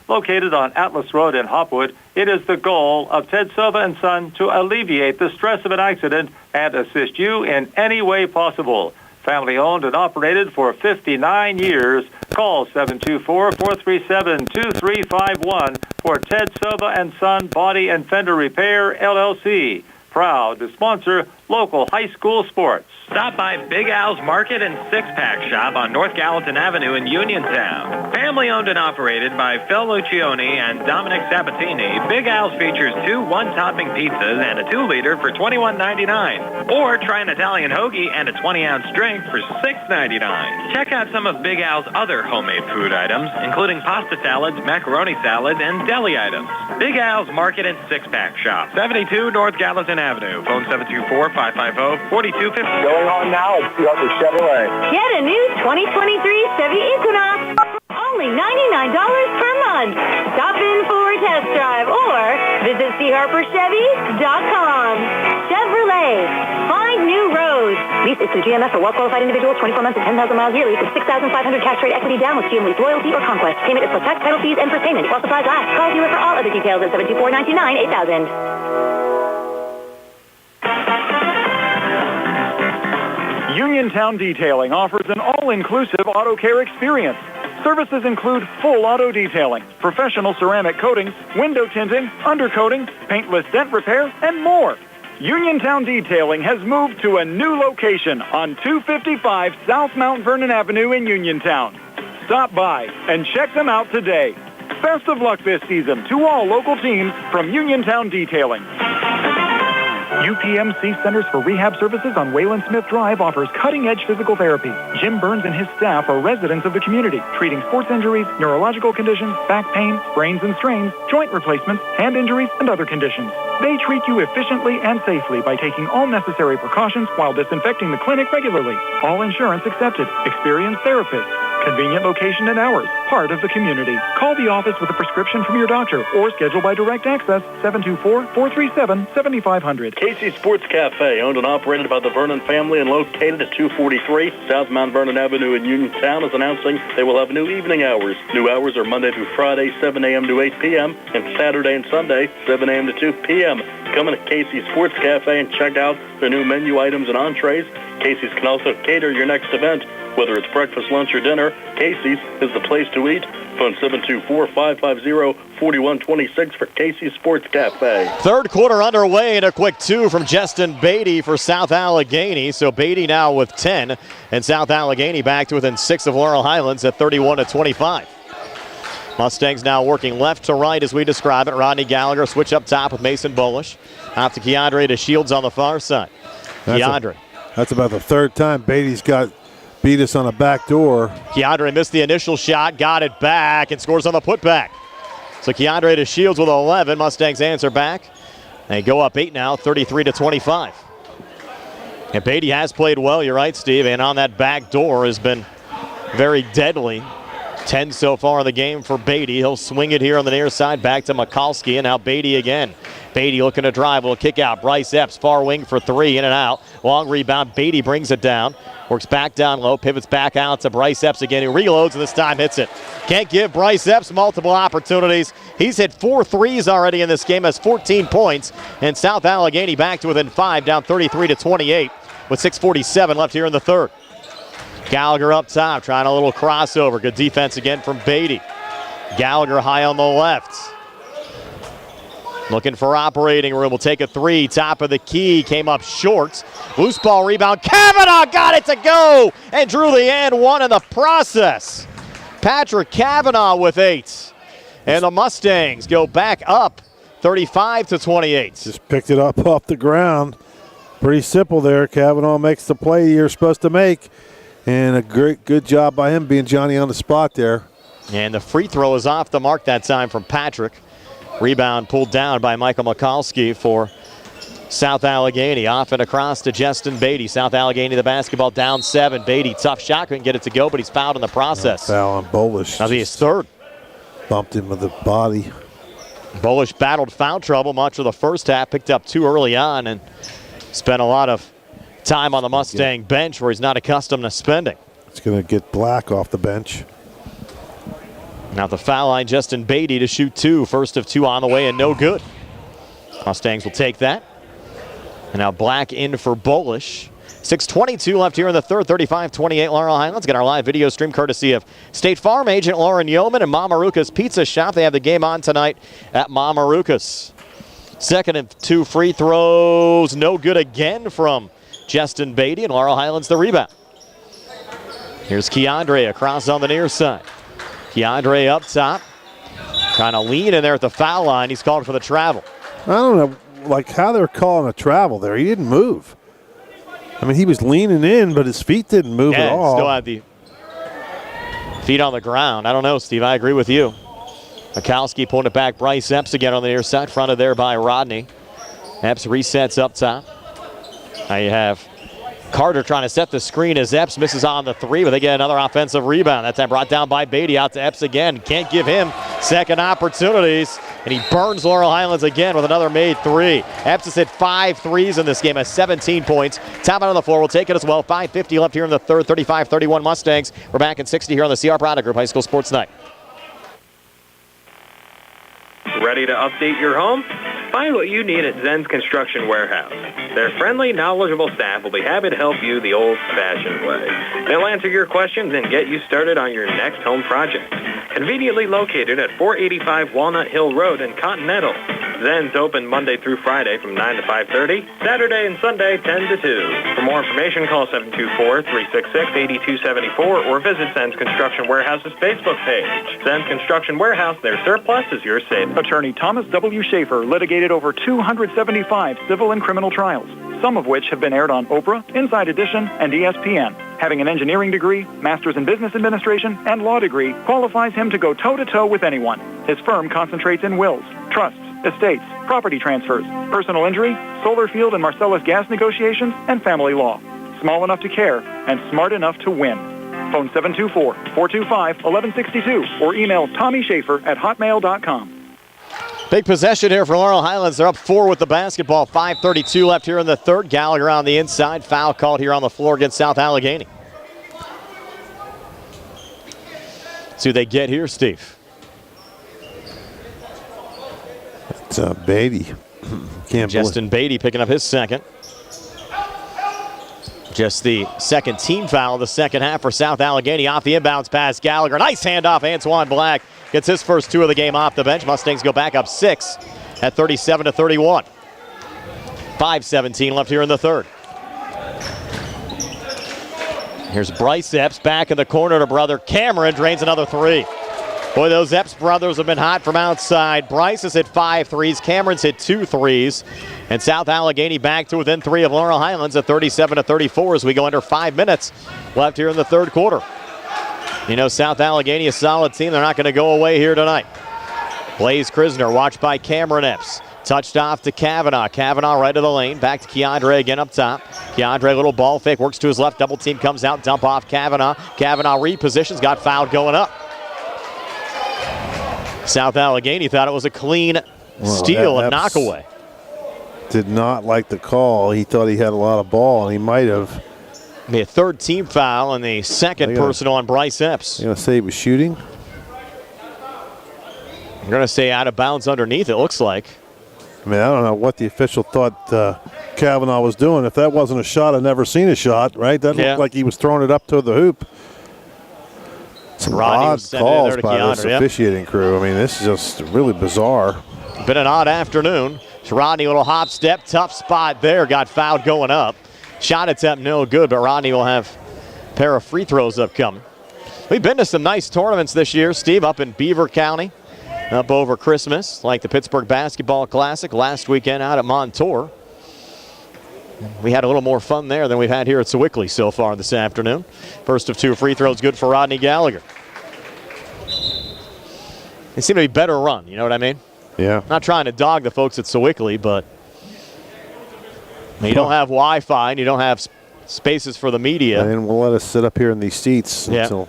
Located on Atlas Road in Hopwood, it is the goal of Ted Silva & Son to alleviate the stress of an accident and assist you in any way possible. Family owned and operated for 59 years. Call 724-437-2351 for Ted Silva & Son Body and Fender Repair, LLC. Proud to sponsor local high school sports. Stop by Big Al's Market and Six-Pack Shop on North Gallatin Avenue in Uniontown. Family owned and operated by Phil Lucioni and Dominic Sabatini, Big Al's features 2 one-topping pizzas and a 2-liter for $21.99. Or try an Italian hoagie and a 20-ounce drink for $6.99. Check out some of Big Al's other homemade food items, including pasta salads, macaroni salads, and deli items. Big Al's Market and Six-Pack Shop, 72 North Gallatin Avenue. Phone 724-550-4250. Going on now at Sewickley Chevrolet. Get a new 2023 Chevy Equinox. Only $99 per month. Stop in for a test drive or visit charperchevy.com. Chevrolet. Find new roads. Lease is through GMF for well-qualified individuals, 24 months and 10,000 miles yearly with 6,500 cash rate equity down with GM Lease Loyalty or Conquest. Payment is plus tax, title fees, and for payment while supplies last. Call dealer for all other details at 724-929-8000. Uniontown Detailing offers an all-inclusive auto care experience. Services include full auto detailing, professional ceramic coatings, window tinting, undercoating, paintless dent repair, and more. Uniontown Detailing has moved to a new location on 255 South Mount Vernon Avenue in Uniontown. Stop by and check them out today. Best of luck this season to all local teams from Uniontown Detailing. UPMC Centers for Rehab Services on Wayland Smith Drive offers cutting-edge physical therapy. Jim Burns and his staff are residents of the community, treating sports injuries, neurological conditions, back pain, sprains and strains, joint replacements, hand injuries, and other conditions. They treat you efficiently and safely by taking all necessary precautions while disinfecting the clinic regularly. All insurance accepted. Experienced therapists. Convenient location and hours. Part of the community. Call the office with a prescription from your doctor or schedule by direct access 724-437-7500. Casey's Sports Cafe, owned and operated by the Vernon family and located at 243 South Mount Vernon Avenue in Uniontown, is announcing they will have new evening hours. New hours are Monday through Friday, 7 a.m. to 8 p.m., and Saturday and Sunday, 7 a.m. to 2 p.m. Come in to Casey's Sports Cafe and check out the new menu items and entrees. Casey's can also cater your next event, Whether it's breakfast, lunch, or dinner, Casey's is the place to eat. Phone 724-550-4126 for Casey's Sports Cafe. Third quarter underway, and a quick 2 from Justin Beatty for South Allegheny. So Beatty now with 10, and South Allegheny back to within 6 of Laurel Highlands at 31-25. Mustangs now working left to right as we describe it. Rodney Gallagher switch up top with Mason Bolish. Out to Keandre to Shields on the far side. Keandre. That's about the third time Beatty's beat us on a back door. Keandre missed the initial shot, got it back, and scores on the putback. So Keandre to Shields with 11. Mustangs answer back. They go up 8 now, 33-25. And Beatty has played well, you're right, Steve, and on that back door has been very deadly. 10 so far in the game for Beatty. He'll swing it here on the near side back to Mikulski, and now Beatty again. Beatty looking to drive, will kick out. Bryce Epps, far wing for 3, in and out. Long rebound, Beatty brings it down. Works back down low, pivots back out to Bryce Epps again, who reloads and this time hits it. Can't give Bryce Epps multiple opportunities. He's hit 4 threes already in this game, has 14 points, and South Allegheny back to within 5, down 33-28 with 6:47 left here in the third. Gallagher up top, trying a little crossover. Good defense again from Beatty. Gallagher high on the left. Looking for operating room. Will take a 3. Top of the key. Came up short. Loose ball rebound. Kavanaugh got it to go and drew the and one in the process. Patrick Kavanaugh with 8. And the Mustangs go back up 35-28. Just picked it up off the ground. Pretty simple there. Kavanaugh makes the play you're supposed to make. And a good job by him being Johnny on the spot there. And the free throw is off the mark that time from Patrick. Rebound pulled down by Michael Mikulski for South Allegheny. Off and across to Justin Beatty. South Allegheny the basketball down 7. Beatty, tough shot, couldn't get it to go, but he's fouled in the process. Foul on Bolish. That'll be his third. Bumped him with the body. Bolish battled foul trouble much of the first half. Picked up 2 early on and spent a lot of time on the Mustang bench where he's not accustomed to spending. It's going to get Black off the bench. Now at the foul line, Justin Beatty to shoot 2. First of 2 on the way and no good. Mustangs will take that. And now Black in for Bolish. 6:22 left here in the third, 35-28 Laurel Highlands. Get our live video stream courtesy of State Farm agent Lauren Yeoman and Mamaruka's Pizza Shop. They have the game on tonight at Mamaruka's. Second and 2 free throws. No good again from Justin Beatty, and Laurel Highlands the rebound. Here's Keandre across on the near side. Keandre up top. Trying to lean in there at the foul line. He's called for the travel. I don't know how they're calling a travel there. He didn't move. I mean, he was leaning in, but his feet didn't move at all. Still had the feet on the ground. I don't know, Steve. I agree with you. Mikulski pulling it back. Bryce Epps again on the near side. Fronted there by Rodney. Epps resets up top. Now you have Carter trying to set the screen as Epps misses on the 3, but they get another offensive rebound. That time brought down by Beatty, out to Epps again. Can't give him second opportunities, and he burns Laurel Highlands again with another made 3. Epps has hit 5 threes in this game, has 17 points. Top out on the floor, will take it as well. 5:50 left here in the third, 35-31 Mustangs. We're back in 60 here on the CR Product Group High School Sports Night. Ready to update your home? Find what you need at Zen's Construction Warehouse. Their friendly, knowledgeable staff will be happy to help you the old-fashioned way. They'll answer your questions and get you started on your next home project. Conveniently located at 485 Walnut Hill Road in Continental. Zen's open Monday through Friday from 9 to 5:30, Saturday and Sunday 10 to 2. For more information, call 724-366-8274 or visit Zen's Construction Warehouse's Facebook page. Zen's Construction Warehouse, their surplus is your savings. Attorney Thomas W. Schaefer litigated over 275 civil and criminal trials, some of which have been aired on Oprah, Inside Edition, and ESPN. Having an engineering degree, master's in business administration, and law degree qualifies him to go toe-to-toe with anyone. His firm concentrates in wills, trusts, estates, property transfers, personal injury, solar field and Marcellus gas negotiations, and family law. Small enough to care and smart enough to win. Phone 724-425-1162 or email TommySchaefer@hotmail.com. Big possession here for Laurel Highlands. They're up 4 with the basketball. 5:32 left here in the third. Gallagher on the inside. Foul called here on the floor against South Allegheny. See who they get here, Steve. It's Beatty. Justin Beatty picking up his second. Just the second team foul of the second half for South Allegheny. Off the inbounds pass, Gallagher. Nice handoff, Antoine Black gets his first 2 of the game off the bench. Mustangs go back up 6 at 37-31. 5:17 left here in the third. Here's Bryce Epps back in the corner to brother Cameron, drains another 3. Boy, those Epps brothers have been hot from outside. Bryce has hit 5 threes. Cameron's hit 2 threes. And South Allegheny back to within 3 of Laurel Highlands at 37-34 as we go under 5 minutes left here in the third quarter. You know, South Allegheny, a solid team. They're not going to go away here tonight. Blaze Krisner, watched by Cameron Epps. Touched off to Kavanaugh. Kavanaugh right of the lane. Back to Keandre again up top. Keandre, little ball fake, works to his left. Double team comes out. Dump off Kavanaugh. Kavanaugh repositions. Got fouled going up. South Allegheny thought it was a clean steal and knockaway. Did not like the call. He thought he had a lot of ball, and he might have. A third team foul and the second personal on Bryce Epps. You going to say he was shooting? I'm going to say out of bounds underneath, it looks like. I mean, I don't know what the official thought Kavanaugh was doing. If that wasn't a shot, I've never seen a shot, right? That looked like he was throwing it up to the hoop. Some odd calls by this officiating crew. I mean, this is just really bizarre. Been an odd afternoon. Rodney, little hop step, tough spot there. Got fouled going up. Shot attempt no good, but Rodney will have a pair of free throws upcoming. We've been to some nice tournaments this year, Steve, up in Beaver County. Up over Christmas, like the Pittsburgh Basketball Classic last weekend out at Montour. We had a little more fun there than we've had here at Sewickley so far this afternoon. First of 2 free throws good for Rodney Gallagher. They seem to be better run, you know what I mean? Yeah. Not trying to dog the folks at Sewickley, but you don't have Wi-Fi and you don't have spaces for the media. And we'll let us sit up here in these seats until...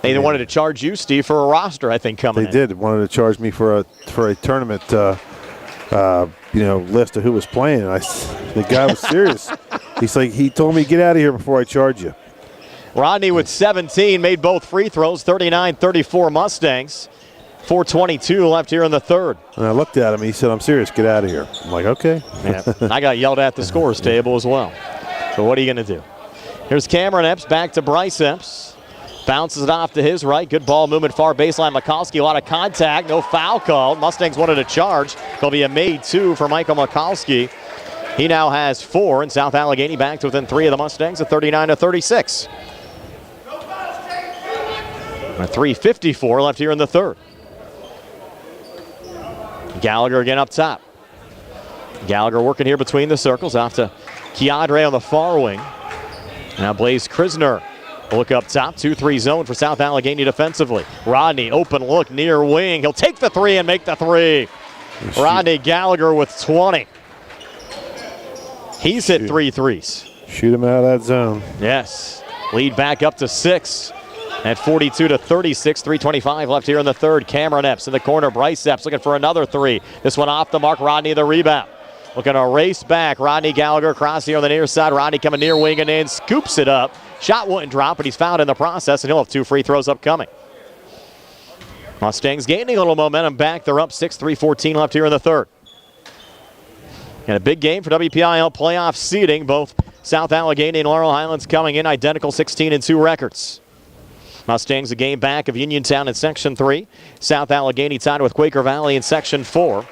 They wanted to charge you, Steve, for a roster, I think, coming in. They did. Wanted to charge me for a tournament, list of who was playing. The guy was serious. He's like, he told me, get out of here before I charge you. Rodney with 17, made both free throws, 39-34 Mustangs. 4:22 left here in the third. And I looked at him. He said, I'm serious. Get out of here. I'm like, okay. Yeah. I got yelled at the scores table as well. So what are you going to do? Here's Cameron Epps back to Bryce Epps. Bounces it off to his right. Good ball movement, far baseline. Mikulski, a lot of contact. No foul called. Mustangs wanted a charge. There'll be a made 2 for Michael Mikulski. He now has 4, and South Allegheny back to within 3 of the Mustangs at 39-36. 3:54 left here in the third. Gallagher again up top. Gallagher working here between the circles. Off to Keandre on the far wing. Now Blaze Krisner. Look up top, 2-3 zone for South Allegheny defensively. Rodney, open look near wing. He'll take the 3 and make the 3. Rodney Gallagher with 20. He's hit 3 threes. Shoot him out of that zone. Yes. Lead back up to 6 at 42-36. 3:25 left here in the third. Cameron Epps in the corner. Bryce Epps looking for another 3. This one off the mark. Rodney the rebound. Looking to race back. Rodney Gallagher across here on the near side. Rodney coming near wing and in. Scoops it up. Shot wouldn't drop, but he's fouled in the process, and he'll have 2 free throws upcoming. Mustangs gaining a little momentum back. They're up 6, 3:14 left here in the third. And a big game for WPIAL playoff seeding. Both South Allegheny and Laurel Highlands coming in identical 16-2 records. Mustangs a game back of Uniontown in Section 3. South Allegheny tied with Quaker Valley in Section 4.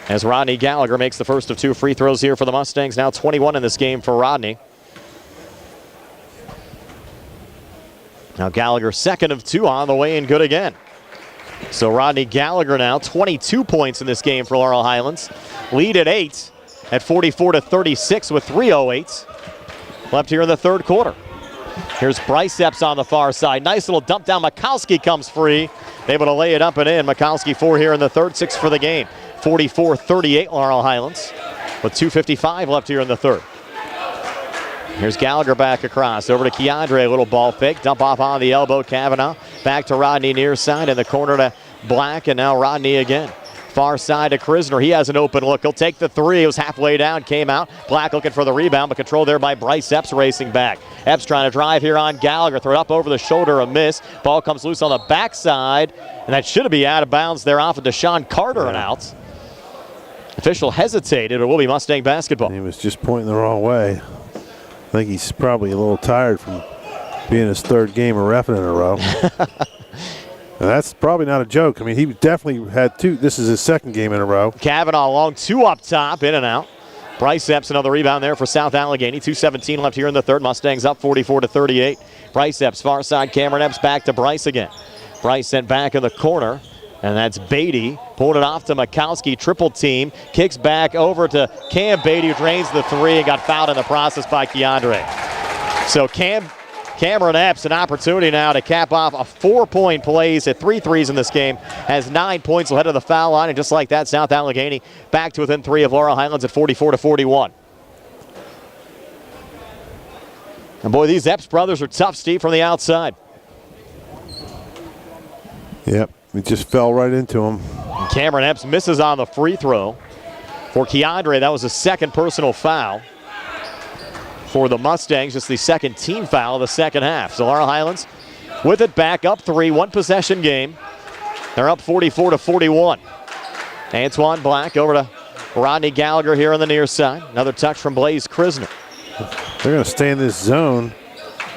As Rodney Gallagher makes the first of 2 free throws here for the Mustangs. Now 21 in this game for Rodney. Now Gallagher second of 2 on the way and good again. So Rodney Gallagher now 22 points in this game for Laurel Highlands. Lead at 8 at 44-36 with 3:08 left here in the third quarter. Here's Bryce Epps on the far side. Nice little dump down. Mikulski comes free. Able to lay it up and in. Mikulski 4 here in the third, 6 for the game. 44-38 Laurel Highlands with 2:55 left here in the third. Here's Gallagher back across. Over to Keandre, a little ball fake. Dump off on the elbow, Kavanaugh. Back to Rodney near side in the corner to Black, and now Rodney again. Far side to Krisner. He has an open look. He'll take the 3. It was halfway down, came out. Black looking for the rebound, but controlled there by Bryce Epps racing back. Epps trying to drive here on Gallagher. Throw it up over the shoulder, a miss. Ball comes loose on the backside, and that should be out of bounds there off of Deshaun Carter and out. Official hesitated. It will be Mustang basketball. He was just pointing the wrong way. think he's probably a little tired from being his third game of reffing in a row. And that's probably not a joke. I mean, he definitely had two. This is his second game in a row. Kavanaugh long, 2 up top, in and out. Bryce Epps, another rebound there for South Allegheny. 2:17 left here in the third. Mustangs up 44-38. Bryce Epps, far side. Cameron Epps back to Bryce again. Bryce sent back in the corner, and that's Beatty. Pulled it off to Mikowski, triple team. Kicks back over to Cam Beatty, who drains the 3 and got fouled in the process by Keandre. So Cameron Epps, an opportunity now to cap off a 4-point play. He's hit 3 threes in this game, has 9 points ahead of the foul line, and just like that, South Allegheny back to within 3 of Laurel Highlands at 44-41. And boy, these Epps brothers are tough, Steve, from the outside. Yep, it just fell right into him. And Cameron Epps misses on the free throw. For Keandre, that was a second personal foul. For the Mustangs, just the second team foul of the second half. So Laurel Highlands with it back up 3, 1 possession game. They're up 44-41. Antoine Black over to Rodney Gallagher here on the near side. Another touch from Blaze Krisner. They're going to stay in this zone.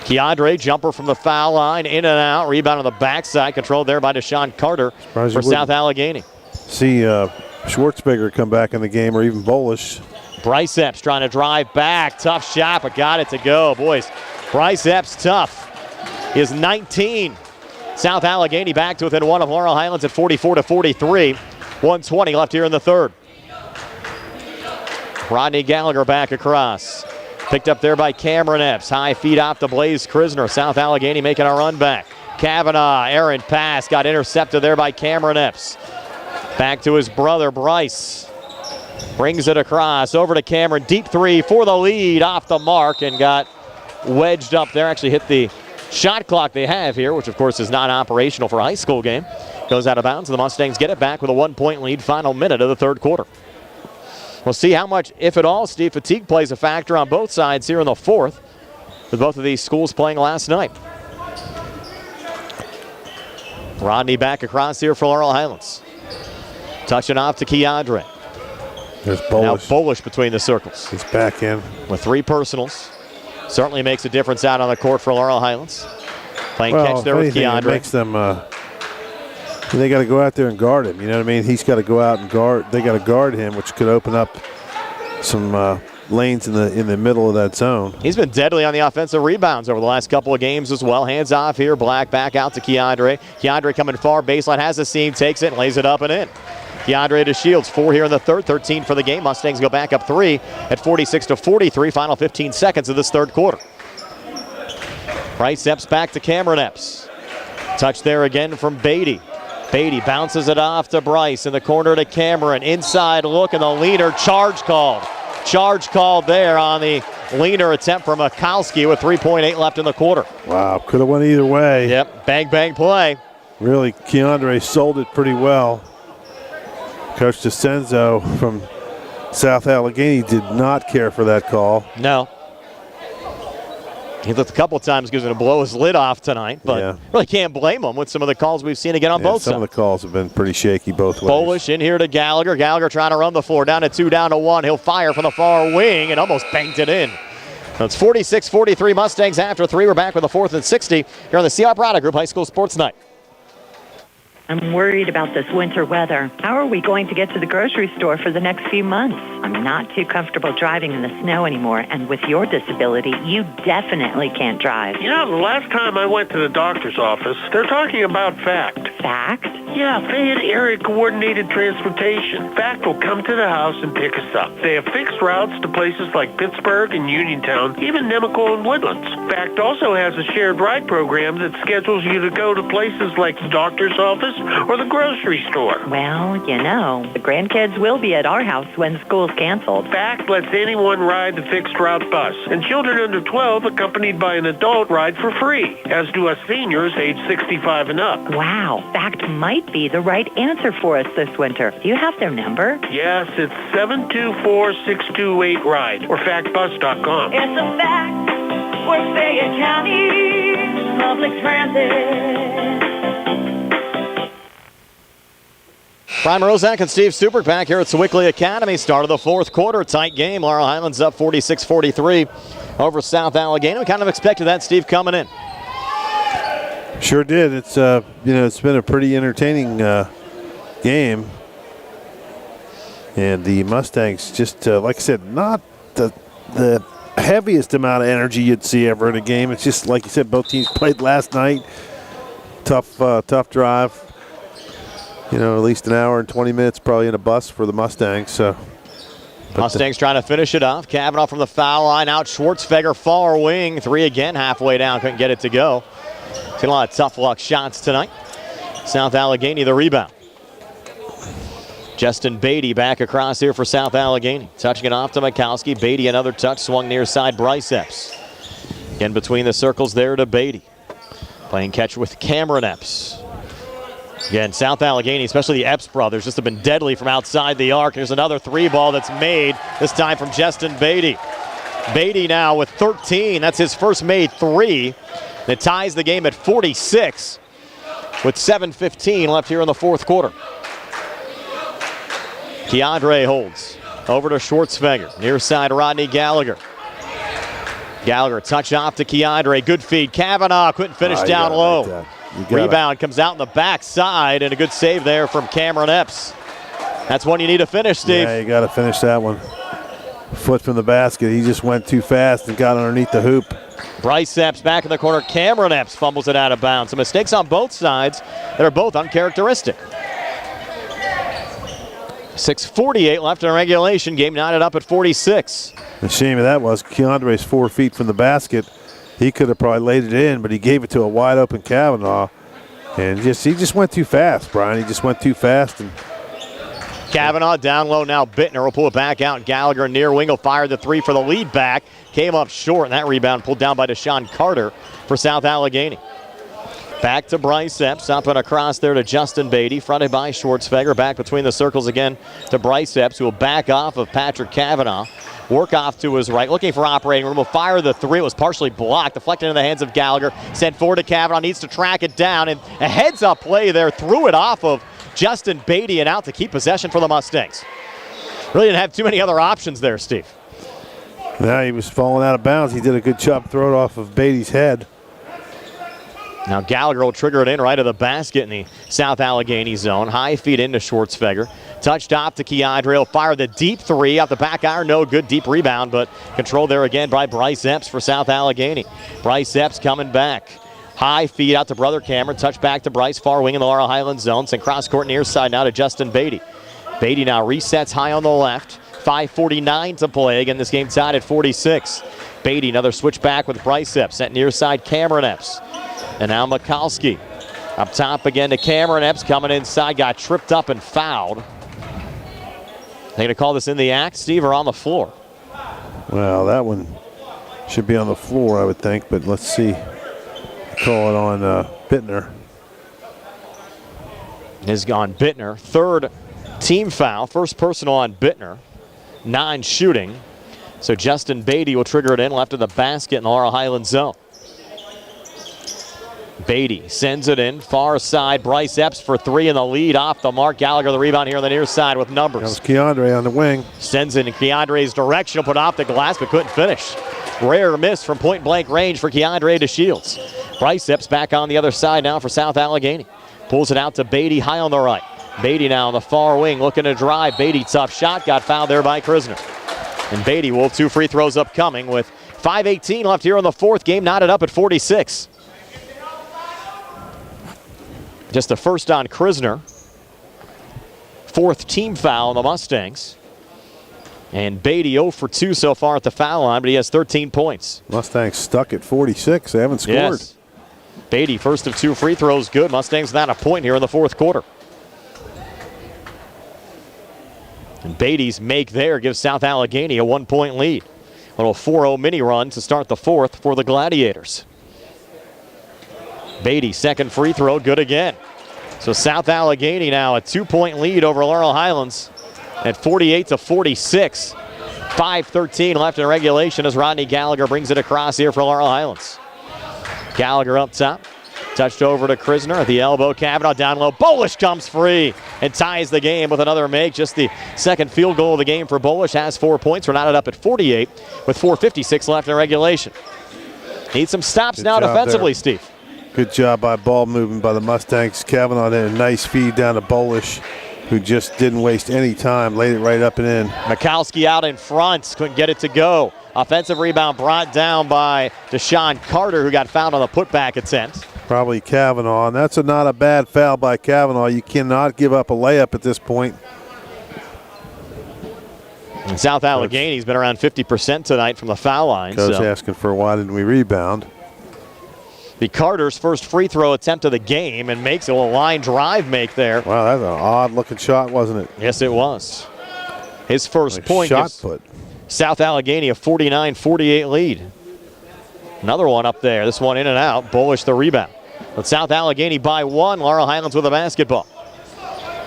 Keandre, jumper from the foul line, in and out. Rebound on the backside, controlled there by Deshaun Carter for South Allegheny. See Schwartzberger come back in the game, or even Bolish. Bryce Epps trying to drive back. Tough shot, but got it to go. Boys, Bryce Epps tough. Is 19. South Allegheny back to within 1 of Laurel Highlands at 44-43. 1:20 left here in the third. Rodney Gallagher back across. Picked up there by Cameron Epps. High feet off to Blaze Krisner. South Allegheny making a run back. Kavanaugh, errant pass. Got intercepted there by Cameron Epps. Back to his brother, Bryce. Brings it across, over to Cameron. Deep 3 for the lead, off the mark, and got wedged up there. Actually hit the shot clock they have here, which of course is not operational for a high school game. Goes out of bounds, and the Mustangs get it back with a 1-point lead, final minute of the third quarter. We'll see how much, if at all, Steve, fatigue plays a factor on both sides here in the fourth, with both of these schools playing last night. Rodney back across here for Laurel Highlands. Touching off to Keandre. There's Bolish. Now Bolish between the circles. He's back in. With 3 personals. Certainly makes a difference out on the court for Laurel Highlands. Playing catch there with Keandre. It makes them, they got to go out there and guard him. You know what I mean? He's got to go out and guard. They got to guard him, which could open up some lanes in the middle of that zone. He's been deadly on the offensive rebounds over the last couple of games as well. Hands off here. Black back out to Keandre. Keandre coming far. Baseline has the seam. Takes it and lays it up and in. Keandre to Shields, 4 here in the third, 13 for the game. Mustangs go back up 3 at 46-43, final 15 seconds of this third quarter. Bryce Epps back to Cameron Epps. Touch there again from Beatty. Beatty bounces it off to Bryce in the corner to Cameron. Inside look, and the leaner charge called. Charge called there on the leaner attempt from Mikowski with 3.8 left in the quarter. Wow, could have went either way. Yep, bang, bang play. Really, Keandre sold it pretty well. Coach DeCenzo from South Allegheny did not care for that call. No. He looked a couple of times going to blow his lid off tonight, but really can't blame him with some of the calls we've seen again on both sides. Some of the calls have been pretty shaky both ways. Bolish in here to Gallagher. Gallagher trying to run the floor. Down to 2, down to 1. He'll fire from the far wing and almost banked it in. So it's 46-43 Mustangs after 3. We're back with a 4th and 60 here on the CR Product Group High School Sports Night. I'm worried about this winter weather. How are we going to get to the grocery store for the next few months? I'm not too comfortable driving in the snow anymore, and with your disability, you definitely can't drive. You know, the last time I went to the doctor's office, they're talking about FACT. FACT? Yeah, Fayette Area Coordinated Transportation. FACT will come to the house and pick us up. They have fixed routes to places like Pittsburgh and Uniontown, even Nemacolin and Woodlands. FACT also has a shared ride program that schedules you to go to places like the doctor's office or the grocery store. Well, you know, the grandkids will be at our house when school's canceled. FACT lets anyone ride the fixed route bus, and children under 12 accompanied by an adult ride for free, as do us seniors age 65 and up. Wow, FACT might be the right answer for us this winter. Do you have their number? Yes, it's 724-628-RIDE or factbus.com. It's a fact. We're Fayette County Public Transit. Brian Rozak and Steve Stupert back here at Sewickley Academy. Start of the fourth quarter. Tight game. Laurel Highlands up 46-43. over South Allegheny. We kind of expected that, Steve, coming in. Sure did. It's it's been a pretty entertaining game, and the Mustangs just like I said, not the heaviest amount of energy you'd see ever in a game. It's just like you said, both teams played last night. Tough drive. At least an hour and 20 minutes probably in a bus for the Mustangs. So. Mustangs trying to finish it off. Kavanaugh from the foul line out. Schwartzfeger far wing. 3 again, halfway down. Couldn't get it to go. Seen a lot of tough luck shots tonight. South Allegheny the rebound. Justin Beatty back across here for South Allegheny. Touching it off to Mikowski. Beatty another touch. Swung near side Bryce Epps. Again between the circles there to Beatty. Playing catch with Cameron Epps. Again, South Allegheny, especially the Epps brothers, just have been deadly from outside the arc. Here's another 3 ball that's made, this time from Justin Beatty. Beatty now with 13. That's his first made 3. It ties the game at 46 with 7:15 left here in the fourth quarter. Keandre holds. Over to Schwartzfeger. Near side Rodney Gallagher. Gallagher touch off to Keandre. Good feed. Kavanaugh couldn't finish down low. Rebound comes out in the backside, and a good save there from Cameron Epps. That's one you need to finish, Steve. Yeah, you got to finish that one. Foot from the basket. He just went too fast and got underneath the hoop. Bryce Epps back in the corner. Cameron Epps fumbles it out of bounds. Some mistakes on both sides that are both uncharacteristic. 6:48 left in regulation. Game knotted up at 46. The shame of that was Keandre's 4 feet from the basket. He could have probably laid it in, but he gave it to a wide open Kavanaugh. And he just went too fast, Brian. He just went too fast. And Kavanaugh down low now. Bittner will pull it back out. Gallagher near wing will fire the 3 for the lead back. Came up short, and that rebound pulled down by Deshaun Carter for South Allegheny. Back to Bryce Epps, up and across there to Justin Beatty, fronted by Schwartzfeger. Back between the circles again to Bryce Epps, who will back off of Patrick Kavanaugh. Work off to his right, looking for operating room. Will fire the 3. It was partially blocked, deflected into the hands of Gallagher. Sent forward to Kavanaugh, needs to track it down, and a heads-up play there. Threw it off of Justin Beatty and out to keep possession for the Mustangs. Really didn't have too many other options there, Steve. Yeah, he was falling out of bounds. He did a good job throwing it off of Beatty's head. Now Gallagher will trigger it in right of the basket in the South Allegheny zone. High feed into Schwartzfeger. Touched off to Keandre. He'll fire the deep 3 off the back iron. No good. Deep rebound, but controlled there again by Bryce Epps for South Allegheny. Bryce Epps coming back. High feed out to brother Cameron. Touch back to Bryce. Far wing in the Laurel Highlands zone. Send cross court near side now to Justin Beatty. Beatty now resets high on the left. 5:49 to play. Again, this game tied at 46. Beatty, another switch back with Bryce Epps. Sent near side Cameron Epps. And now Mikowski. Up top again to Cameron Epps. Coming inside. Got tripped up and fouled. They going to call this in the act, Steve, or on the floor? Well, that one should be on the floor, I would think. But let's see. Call it on Bittner. Has gone Bittner. 3rd team foul. First personal on Bittner. 9 shooting. So Justin Beatty will trigger it in left of the basket in the Laurel Highlands zone. Beatty sends it in. Far side. Bryce Epps for 3 in the lead. Off the mark. Gallagher the rebound here on the near side with numbers. That was Keandre on the wing. Sends it in Keandre's direction. He'll put off the glass but couldn't finish. Rare miss from point blank range for Keandre DeShields. Bryce Epps back on the other side now for South Allegheny. Pulls it out to Beatty high on the right. Beatty now on the far wing looking to drive. Beatty tough shot. Got fouled there by Krisner. And Beatty will 2 free throws upcoming with 5:18 left here in the fourth. Game knotted up at 46. Just the first on Krisner. 4th team foul on the Mustangs. And Beatty 0 for 2 so far at the foul line, but he has 13 points. Mustangs stuck at 46. They haven't scored. Yes. Beatty, first of 2 free throws, good. Mustangs without a point here in the fourth quarter. And Beatty's make there gives South Allegheny a 1-point lead. A little 4-0 mini run to start the fourth for the Gladiators. Beatty, second free throw, good again. So South Allegheny now a 2-point lead over Laurel Highlands at 48-46. 5:13 left in regulation as Rodney Gallagher brings it across here for Laurel Highlands. Gallagher up top. Touched over to Krisner at the elbow. Kavanaugh down low. Bolish comes free and ties the game with another make. Just the second field goal of the game for Bolish. Has 4 points. We're knotted up at 48 with 4:56 left in regulation. Need some stops now defensively, Steve. Good job by ball movement by the Mustangs. Kavanaugh did a nice feed down to Bolish, who just didn't waste any time. Laid it right up and in. Mikowski out in front. Couldn't get it to go. Offensive rebound brought down by Deshaun Carter, who got fouled on the putback attempt. Probably Kavanaugh, and that's not a bad foul by Kavanaugh. You cannot give up a layup at this point. And South Allegheny's been around 50% tonight from the foul line. Coach asking for why didn't we rebound? The Carter's first free throw attempt of the game and makes a little line drive make there. Wow, that's an odd looking shot, wasn't it? Yes, it was. His first point shot put. South Allegheny a 49-48 lead. Another one up there. This one in and out. Bolish the rebound. But South Allegheny by one. Laurel Highlands with a basketball.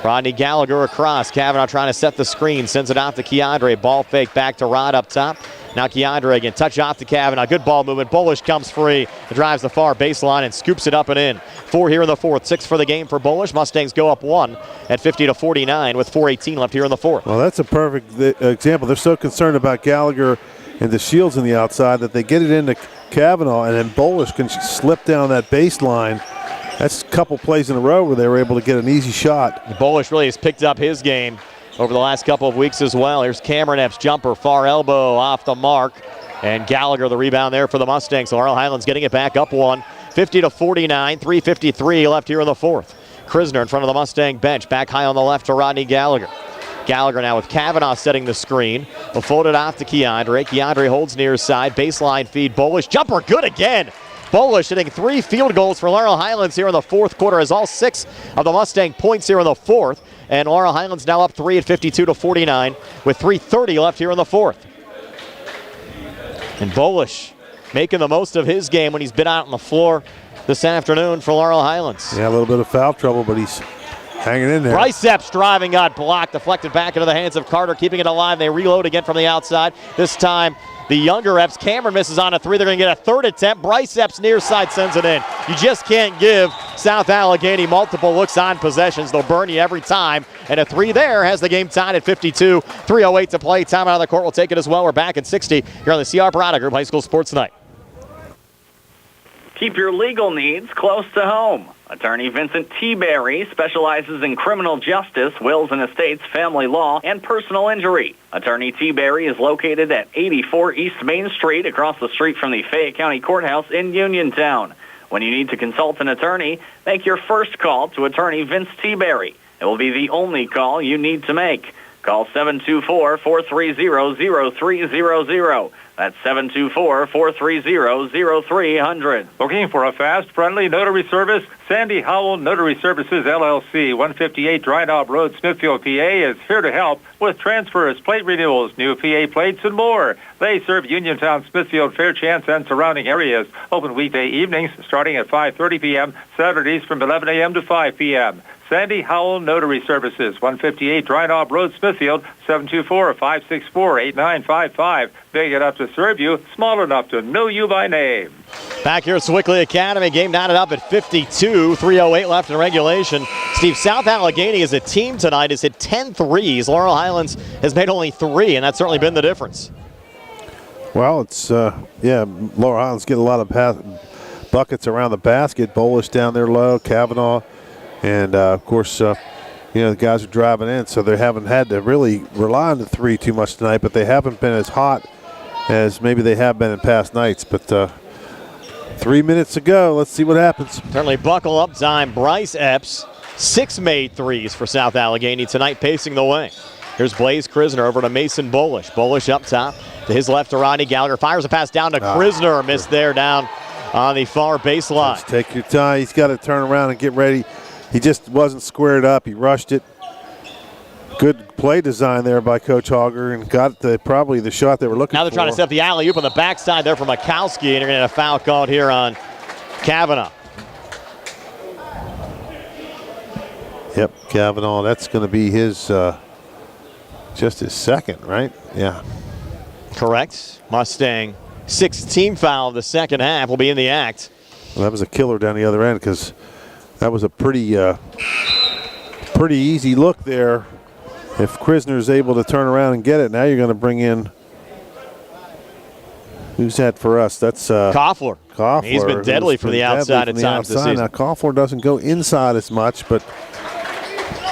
Rodney Gallagher across. Kavanaugh trying to set the screen. Sends it off to Keandre. Ball fake back to Rod up top. Now Keandre again. Touch off to Kavanaugh. Good ball movement. Bolish comes free. Drives the far baseline and scoops it up and in. 4 here in the fourth. 6 for the game for Bolish. Mustangs go up 1 at 50-49 with 4:18 left here in the fourth. Well, that's a perfect example. They're so concerned about Gallagher and the shields on the outside that they get it into Kavanaugh, and then Bolish can slip down that baseline. That's a couple plays in a row where they were able to get an easy shot. Bolish really has picked up his game over the last couple of weeks as well. Here's Cameron Epps' jumper, far elbow off the mark. And Gallagher the rebound there for the Mustangs. Laurel Highlands getting it back up 1, 50-49, 3:53 left here in the fourth. Krisner in front of the Mustang bench, back high on the left to Rodney Gallagher. Gallagher now with Kavanaugh setting the screen. Will fold it off to Keandre. Keandre holds near side. Baseline feed. Bolish. Jumper good again. Bolish hitting 3 field goals for Laurel Highlands here in the fourth quarter, as all 6 of the Mustang points here in the fourth. And Laurel Highlands now up 3 at 52-49 with 3:30 left here in the fourth. And Bolish making the most of his game when he's been out on the floor this afternoon for Laurel Highlands. Yeah, a little bit of foul trouble, but he's hanging in there. Bryce Epps driving, got blocked, deflected back into the hands of Carter, keeping it alive. They reload again from the outside. This time, the younger Epps. Cameron misses on a 3. They're going to get a third attempt. Bryce Epps near side sends it in. You just can't give South Allegheny multiple looks on possessions. They'll burn you every time. And a 3 there has the game tied at 52. 3:08 to play. Time out of the court. We'll take it as well. We're back at 60 here on the CR Parada Group High School Sports Tonight. Keep your legal needs close to home. Attorney Vincent T. Berry specializes in criminal justice, wills and estates, family law, and personal injury. Attorney T. Berry is located at 84 East Main Street, across the street from the Fayette County Courthouse in Uniontown. When you need to consult an attorney, make your first call to Attorney Vince T. Berry. It will be the only call you need to make. Call 724-430-0300. That's 724-430-0300. Looking for a fast, friendly notary service? Sandy Howell Notary Services, LLC, 158 Dry Knob Road, Smithfield, PA, is here to help with transfers, plate renewals, new PA plates, and more. They serve Uniontown, Smithfield, Fairchance, and surrounding areas. Open weekday evenings starting at 5:30 p.m., Saturdays from 11 a.m. to 5 p.m. Sandy Howell Notary Services, 158 Dry Knob Road, Smithfield, 724-564-8955. Big enough to serve you, small enough to know you by name. Back here at Sewickley Academy, game knotted up at 52, 3:08 left in regulation. Steve, South Allegheny as a team tonight has hit 10 threes. Laurel Highlands has made only 3, and that's certainly been the difference. Well, it's, Laurel Highlands get a lot of buckets around the basket. Bolish down there low, Kavanaugh. And, of course, the guys are driving in, so they haven't had to really rely on the 3 too much tonight, but they haven't been as hot as maybe they have been in past nights. But 3 minutes to go. Let's see what happens. Certainly buckle up time. Bryce Epps, 6 made threes for South Allegheny tonight, pacing the way. Here's Blaze Krisner over to Mason Bolish. Bolish up top to his left to Rodney Gallagher. Fires a pass down to Krisner. Missed there down on the far baseline. Just take your time. He's got to turn around and get ready. He just wasn't squared up. He rushed it. Good play design there by Coach Hogger and got probably the shot they were looking for. Now they're trying to set up the alley-oop on the backside there for Mikowski, and they're going to have a foul called here on Kavanaugh. Yep, Kavanaugh. That's going to be his just his second, right? Yeah. Correct. Mustang 6th team foul of the second half will be in the act. Well, that was a killer down the other end because that was a pretty easy look there. If Krisner's able to turn around and get it, now you're going to bring in, who's that for us? That's Koffler. Koffler. He's been deadly from the outside at times this season. Now Koffler doesn't go inside as much, but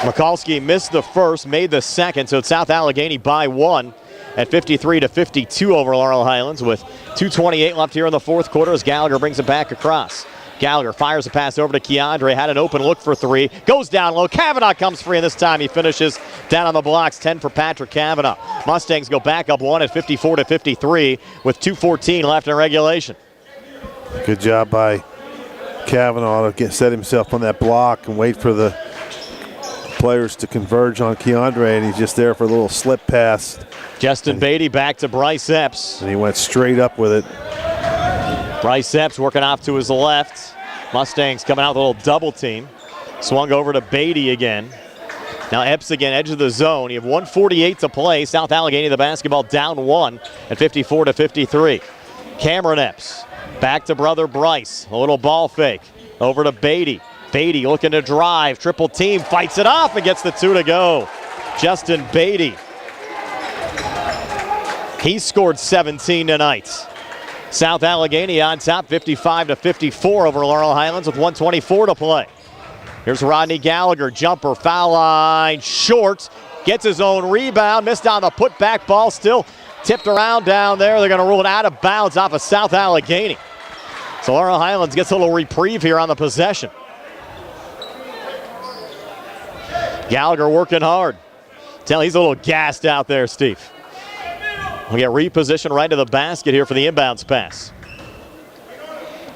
Mikulski missed the first, made the second, so it's South Allegheny by 1 at 53-52 over Laurel Highlands with 2:28 left here in the fourth quarter as Gallagher brings it back across. Gallagher fires a pass over to Keandre, had an open look for three, goes down low. Kavanaugh comes free, and this time he finishes down on the blocks. 10 for Patrick Kavanaugh. Mustangs go back up 1 at 54-53 with 2:14 left in regulation. Good job by Kavanaugh to set himself on that block and wait for the players to converge on Keandre, and he's just there for a little slip pass. Justin Beatty back to Bryce Epps. And he went straight up with it. Bryce Epps working off to his left. Mustangs coming out with a little double team. Swung over to Beatty again. Now Epps again, edge of the zone. You have 1:48 to play. South Allegheny, the basketball down 1 at 54-53. Cameron Epps back to brother Bryce. A little ball fake over to Beatty. Beatty looking to drive. Triple team, fights it off and gets the 2 to go. Justin Beatty. He scored 17 tonight. South Allegheny on top, 55-54 over Laurel Highlands with 1:24 to play. Here's Rodney Gallagher, jumper, foul line, short, gets his own rebound, missed on the putback ball, still tipped around down there. They're going to rule it out of bounds off of South Allegheny. So Laurel Highlands gets a little reprieve here on the possession. Gallagher working hard. Tell he's a little gassed out there, Steve. We'll get repositioned right to the basket here for the inbounds pass.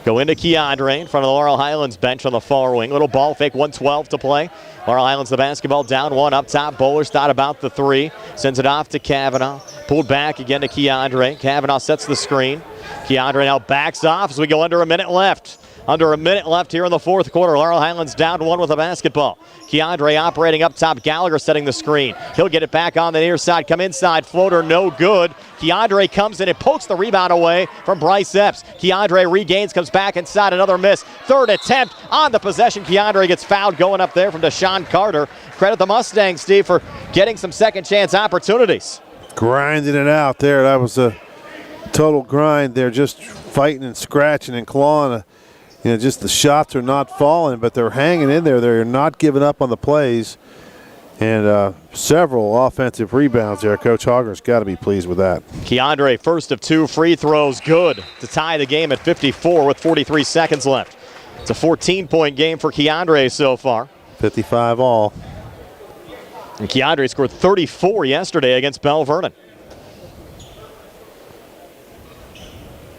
Go into Keandre in front of the Laurel Highlands bench on the far wing. Little ball fake, 1:12 to play. Laurel Highlands the basketball down 1 up top. Bowler's thought about the 3. Sends it off to Kavanaugh. Pulled back again to Keandre. Kavanaugh sets the screen. Keandre now backs off as we go under a minute left. Under a minute left here in the fourth quarter. Laurel Highlands down 1 with a basketball. Keandre operating up top. Gallagher setting the screen. He'll get it back on the near side. Come inside. Floater no good. Keandre comes in and pokes the rebound away from Bryce Epps. Keandre regains, comes back inside. Another miss. Third attempt on the possession. Keandre gets fouled going up there from Deshaun Carter. Credit the Mustangs, Steve, for getting some second chance opportunities. Grinding it out there. That was a total grind there. Just fighting and scratching and clawing. Just the shots are not falling, but they're hanging in there. They're not giving up on the plays. And several offensive rebounds there. Coach Hogger's got to be pleased with that. Keandre, first of 2 free throws, good to tie the game at 54 with 43 seconds left. It's a 14-point game for Keandre so far. 55 all. And Keandre scored 34 yesterday against Bell Vernon.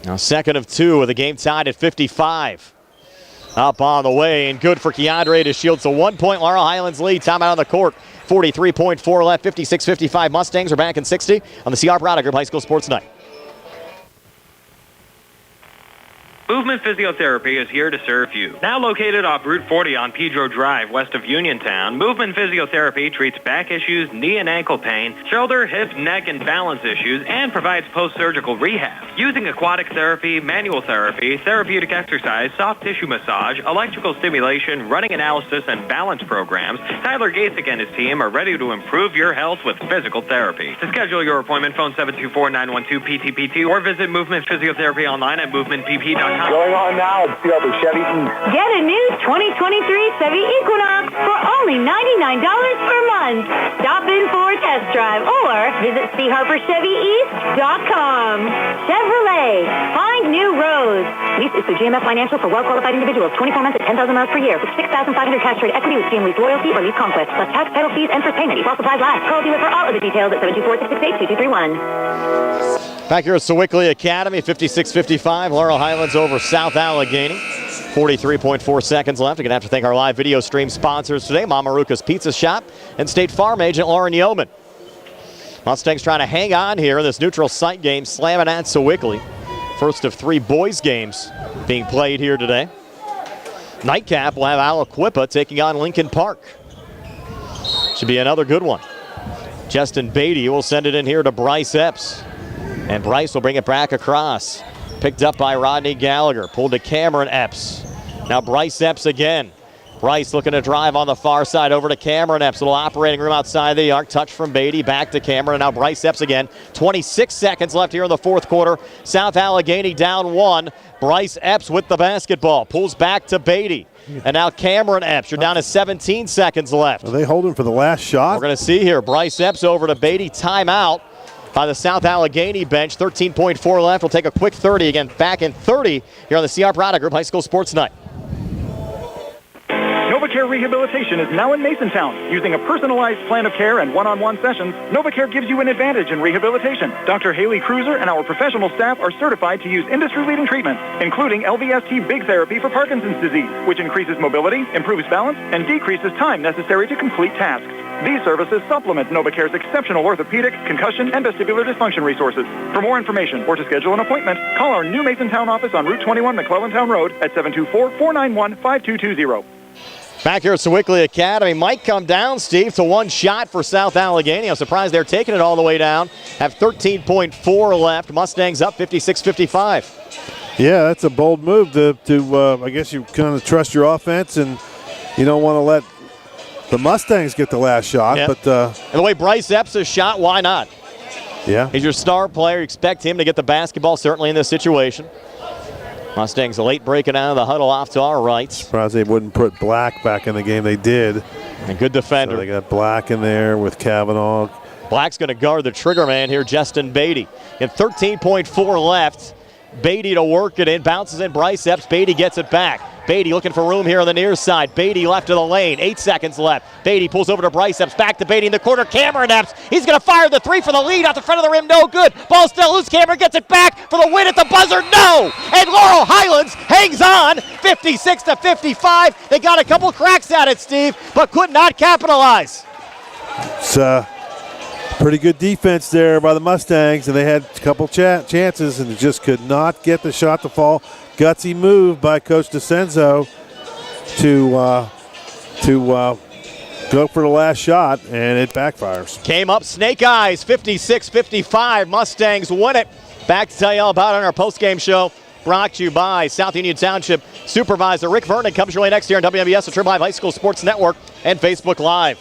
Now second of 2 with the game tied at 55. Up on the way and good for Keandre to shield. So 1-point Laurel Highlands lead. Timeout on the court. 43.4 left. 56-55. Mustangs are back in 60 on the CR Product Group High School Sports Night. Movement Physiotherapy is here to serve you. Now located off Route 40 on Pedro Drive, west of Uniontown, Movement Physiotherapy treats back issues, knee and ankle pain, shoulder, hip, neck, and balance issues, and provides post-surgical rehab. Using aquatic therapy, manual therapy, therapeutic exercise, soft tissue massage, electrical stimulation, running analysis, and balance programs, Tyler Gasek and his team are ready to improve your health with physical therapy. To schedule your appointment, phone 724-912-PTPT or visit Movement Physiotherapy online at movementpp.com. Going on now at Silver Chevy East. Get a new 2023 Chevy Equinox for only $99 per month. Stop in for a test drive or visit CHarperChevyEast.com. Chevrolet, find new roads. Lease is through GMF Financial for well-qualified individuals. 24 months at 10,000 miles per year with 6,500 cash trade equity with GM Loyalty or Lease Conquest plus tax, title fees, and first payment. Equal supplies last. Call dealer for all of the details at 724-668-2231. Back here at Sewickley Academy, 56-55. Laurel Highlands over South Allegheny. 43.4 seconds left. We're going to have to thank our live video stream sponsors today, Mama Ruca's Pizza Shop and State Farm agent Lauren Yeoman. Mustangs trying to hang on here in this neutral site game, slamming at Sewickley. First of 3 boys games being played here today. Nightcap will have Aliquippa taking on Lincoln Park. Should be another good one. Justin Beatty will send it in here to Bryce Epps. And Bryce will bring it back across. Picked up by Rodney Gallagher. Pulled to Cameron Epps. Now Bryce Epps again. Bryce looking to drive on the far side over to Cameron Epps. Little operating room outside the arc. Touch from Beatty. Back to Cameron. Now Bryce Epps again. 26 seconds left here in the fourth quarter. South Allegheny down 1. Bryce Epps with the basketball. Pulls back to Beatty. And now Cameron Epps. You're down to 17 seconds left. Are they holding for the last shot? We're going to see here. Bryce Epps over to Beatty. Timeout by the South Allegheny bench. 13.4 left. We'll take a quick 30. Again, back in 30 here on the CR Product Group High School Sports Night. NovaCare Rehabilitation is now in Masontown. Using a personalized plan of care and one-on-one sessions, NovaCare gives you an advantage in rehabilitation. Dr. Haley Cruiser and our professional staff are certified to use industry-leading treatments, including LVST Big Therapy for Parkinson's disease, which increases mobility, improves balance, and decreases time necessary to complete tasks. These services supplement NovaCare's exceptional orthopedic, concussion, and vestibular dysfunction resources. For more information or to schedule an appointment, call our new Masontown office on Route 21 McClellantown Road at 724-491-5220. Back here at Sewickley Academy, might come down, Steve, to one shot for South Allegheny. I'm surprised they're taking it all the way down. Have 13.4 left. Mustangs up 56-55. Yeah, that's a bold move to I guess you kind of trust your offense and you don't want to let the Mustangs get the last shot. Yep. But and the way Bryce Epps has shot, why not? Yeah. He's your star player. You expect him to get the basketball, certainly in this situation. Mustangs late breaking out of the huddle off to our right. Surprised they wouldn't put Black back in the game. They did. And good defender. So they got Black in there with Kavanaugh. Black's going to guard the trigger man here, Justin Beatty. And 13.4 left. Beatty to work it in. Bounces in Bryce Epps. Beatty gets it back. Beatty looking for room here on the near side. Beatty left of the lane. 8 seconds left. Beatty pulls over to Bryce Epps. Back to Beatty in the corner. Cameron Epps. He's going to fire the three for the lead out the front of the rim. No good. Ball still loose. Cameron gets it back for the win at the buzzer. No. And Laurel Highlands hangs on. 56-55. They got a couple cracks at it, Steve, but could not capitalize. It's pretty good defense there by the Mustangs, and they had a couple chances and just could not get the shot to fall. Gutsy move by Coach DeCenzo to go for the last shot, and it backfires. Came up snake eyes, 56-55. Mustangs win it. Back to tell you all about it on our postgame show. Brought to you by South Union Township Supervisor Rick Vernon. Comes your way next year on WMBS, the Triple Live High School Sports Network, and Facebook Live.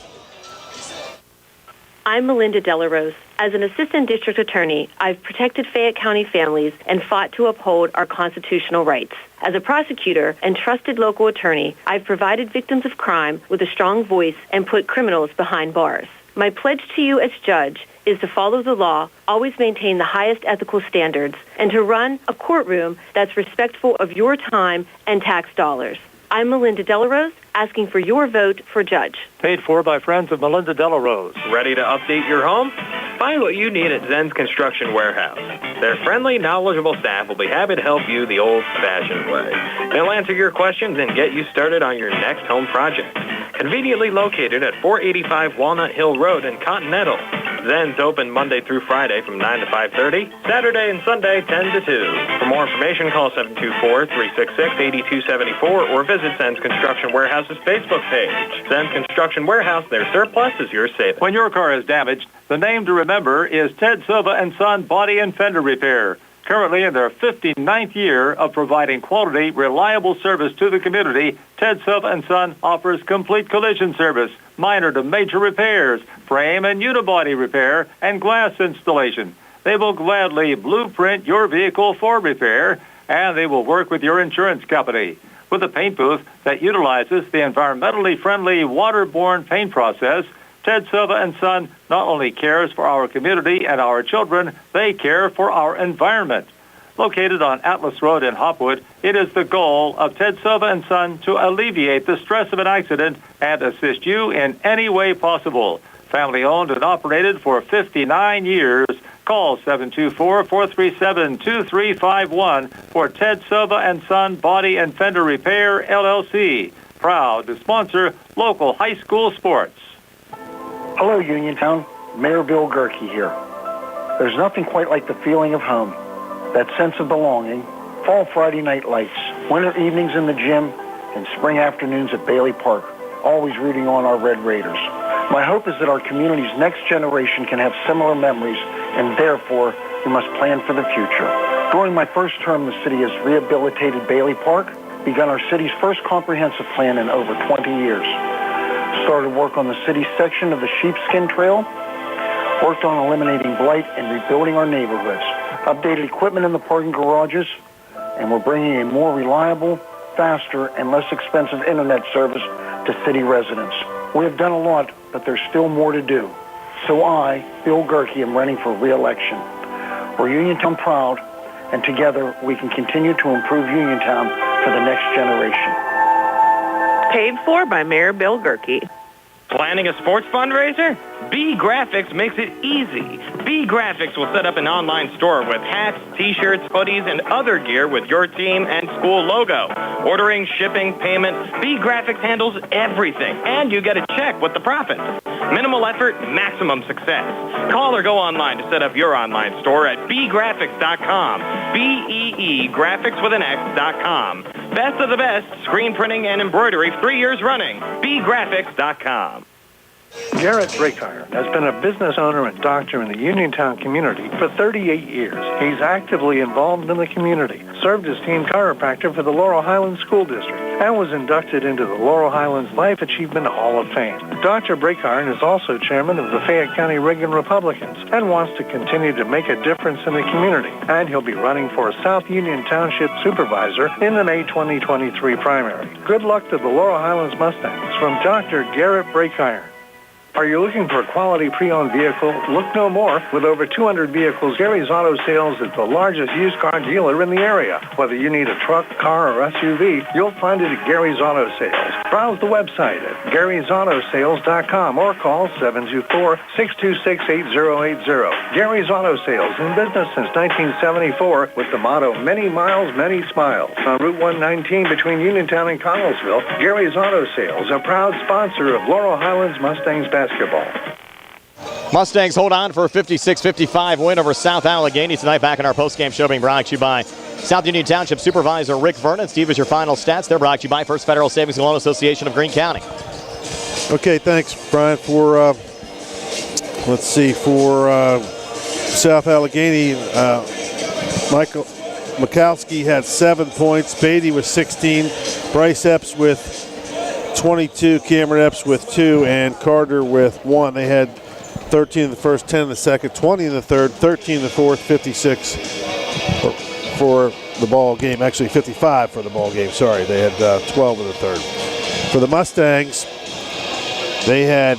I'm Melinda Delarose. As an assistant district attorney, I've protected Fayette County families and fought to uphold our constitutional rights. As a prosecutor and trusted local attorney, I've provided victims of crime with a strong voice and put criminals behind bars. My pledge to you as judge is to follow the law, always maintain the highest ethical standards, and to run a courtroom that's respectful of your time and tax dollars. I'm Melinda Delarose, asking for your vote for judge. Paid for by friends of Melinda Delarose. Ready to update your home? Find what you need at Zen's Construction Warehouse. Their friendly, knowledgeable staff will be happy to help you the old-fashioned way. They'll answer your questions and get you started on your next home project. Conveniently located at 485 Walnut Hill Road in Continental. Zen's open Monday through Friday from 9 to 5:30, Saturday and Sunday 10 to 2. For more information, call 724-366-8274 or visit Zen's Construction Warehouse's Facebook page. Zen's Construction Warehouse, their surplus is your savings. When your car is damaged, the name to remember is Ted Silva and Son Body and Fender Repair. Currently in their 59th year of providing quality, reliable service to the community, Ted Silva & Son offers complete collision service, minor to major repairs, frame and unibody repair, and glass installation. They will gladly blueprint your vehicle for repair, and they will work with your insurance company. With a paint booth that utilizes the environmentally friendly waterborne paint process, Ted Silva & Son not only cares for our community and our children, they care for our environment. Located on Atlas Road in Hopwood, it is the goal of Ted Silva & Son to alleviate the stress of an accident and assist you in any way possible. Family owned and operated for 59 years. Call 724-437-2351 for Ted Silva & Son Body and Fender Repair, LLC. Proud to sponsor local high school sports. Hello, Uniontown. Mayor Bill Gerke here. There's nothing quite like the feeling of home, that sense of belonging, fall Friday night lights, winter evenings in the gym, and spring afternoons at Bailey Park, always rooting on our Red Raiders. My hope is that our community's next generation can have similar memories, and therefore, we must plan for the future. During my first term, the city has rehabilitated Bailey Park, begun our city's first comprehensive plan in over 20 years. Started work on the city's section of the Sheepskin Trail, worked on eliminating blight and rebuilding our neighborhoods, updated equipment in the parking garages, and we're bringing a more reliable, faster, and less expensive internet service to city residents. We have done a lot, but there's still more to do. So I, Bill Gerke, am running for re-election. We're Uniontown proud, and together we can continue to improve Uniontown for the next generation. Paid for by Mayor Bill Gerke. Planning a sports fundraiser? B Graphics makes it easy. B Graphics will set up an online store with hats, t-shirts, hoodies, and other gear with your team and school logo. Ordering, shipping, payment, B Graphics handles everything, and you get a check with the profits. Minimal effort, maximum success. Call or go online to set up your online store at bgraphics.com. B-E-E, graphics with an X.com. Best of the best, screen printing and embroidery 3 years running. bgraphics.com. Garrett Breakiron has been a business owner and doctor in the Uniontown community for 38 years. He's actively involved in the community, served as team chiropractor for the Laurel Highlands School District, and was inducted into the Laurel Highlands Life Achievement Hall of Fame. Dr. Breakiron is also chairman of the Fayette County Reagan Republicans and wants to continue to make a difference in the community. And he'll be running for South Union Township Supervisor in the May 2023 primary. Good luck to the Laurel Highlands Mustangs from Dr. Garrett Breakiron. Are you looking for a quality pre-owned vehicle? Look no more. With over 200 vehicles, Gary's Auto Sales is the largest used car dealer in the area. Whether you need a truck, car, or SUV, you'll find it at Gary's Auto Sales. Browse the website at Gary'sAutoSales.com or call 724-626-8080. Gary's Auto Sales, in business since 1974 with the motto, many miles, many smiles. On Route 119 between Uniontown and Connellsville, Gary's Auto Sales, a proud sponsor of Laurel Highlands Mustangs basketball. Mustangs hold on for a 56-55 win over South Allegheny tonight. Back in our postgame show being brought to you by South Union Township Supervisor Rick Vernon. Steve, is your final stats. They're brought to you by First Federal Savings and Loan Association of Greene County. Okay, thanks, Brian. For South Allegheny, Michael Mikowski had 7 points. Beatty with 16. Bryce Epps with 22, Cameron Epps with 2, and Carter with 1. They had 13 in the first, 10 in the second, 20 in the third, 13 in the fourth, 56 for the ball game. Actually, 55 for the ball game. Sorry, they had 12 in the third. For the Mustangs, they had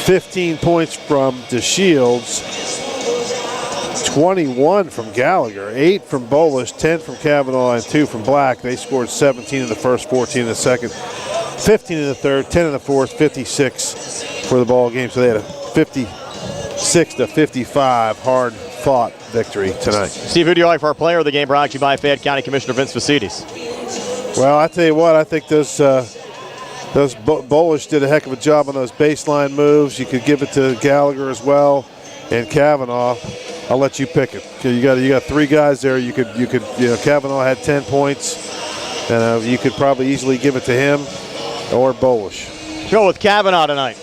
15 points from DeShields, 21 from Gallagher, 8 from Bolish, 10 from Kavanaugh, and 2 from Black. They scored 17 in the first, 14 in the second, 15 in the third, 10 in the fourth, 56 for the ball game. So they had a 56-55 hard-fought victory tonight. Steve, who do you like for our player of the game? Brought to you by Fayette County Commissioner Vince Vasides. Well, I tell you what, I think those Bolish did a heck of a job on those baseline moves. You could give it to Gallagher as well, and Kavanaugh. I'll let you pick it. You got 3 guys there. You could Kavanaugh had 10 points, and you could probably easily give it to him or Bolish. Go with Kavanaugh tonight.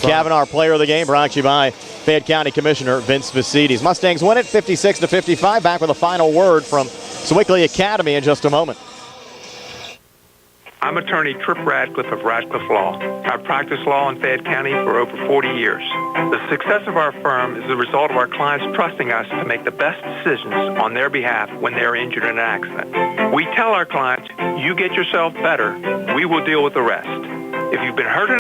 Kavanaugh, player of the game, brought to you by Fayette County Commissioner Vince Vasides. Mustangs win it 56-55. Back with a final word from Sewickley Academy in just a moment. I'm attorney Tripp Radcliffe of Radcliffe Law. I've practiced law in Fayette County for over 40 years. The success of our firm is the result of our clients trusting us to make the best decisions on their behalf when they're injured in an accident. We tell our clients, you get yourself better, we will deal with the rest. If you've been hurt in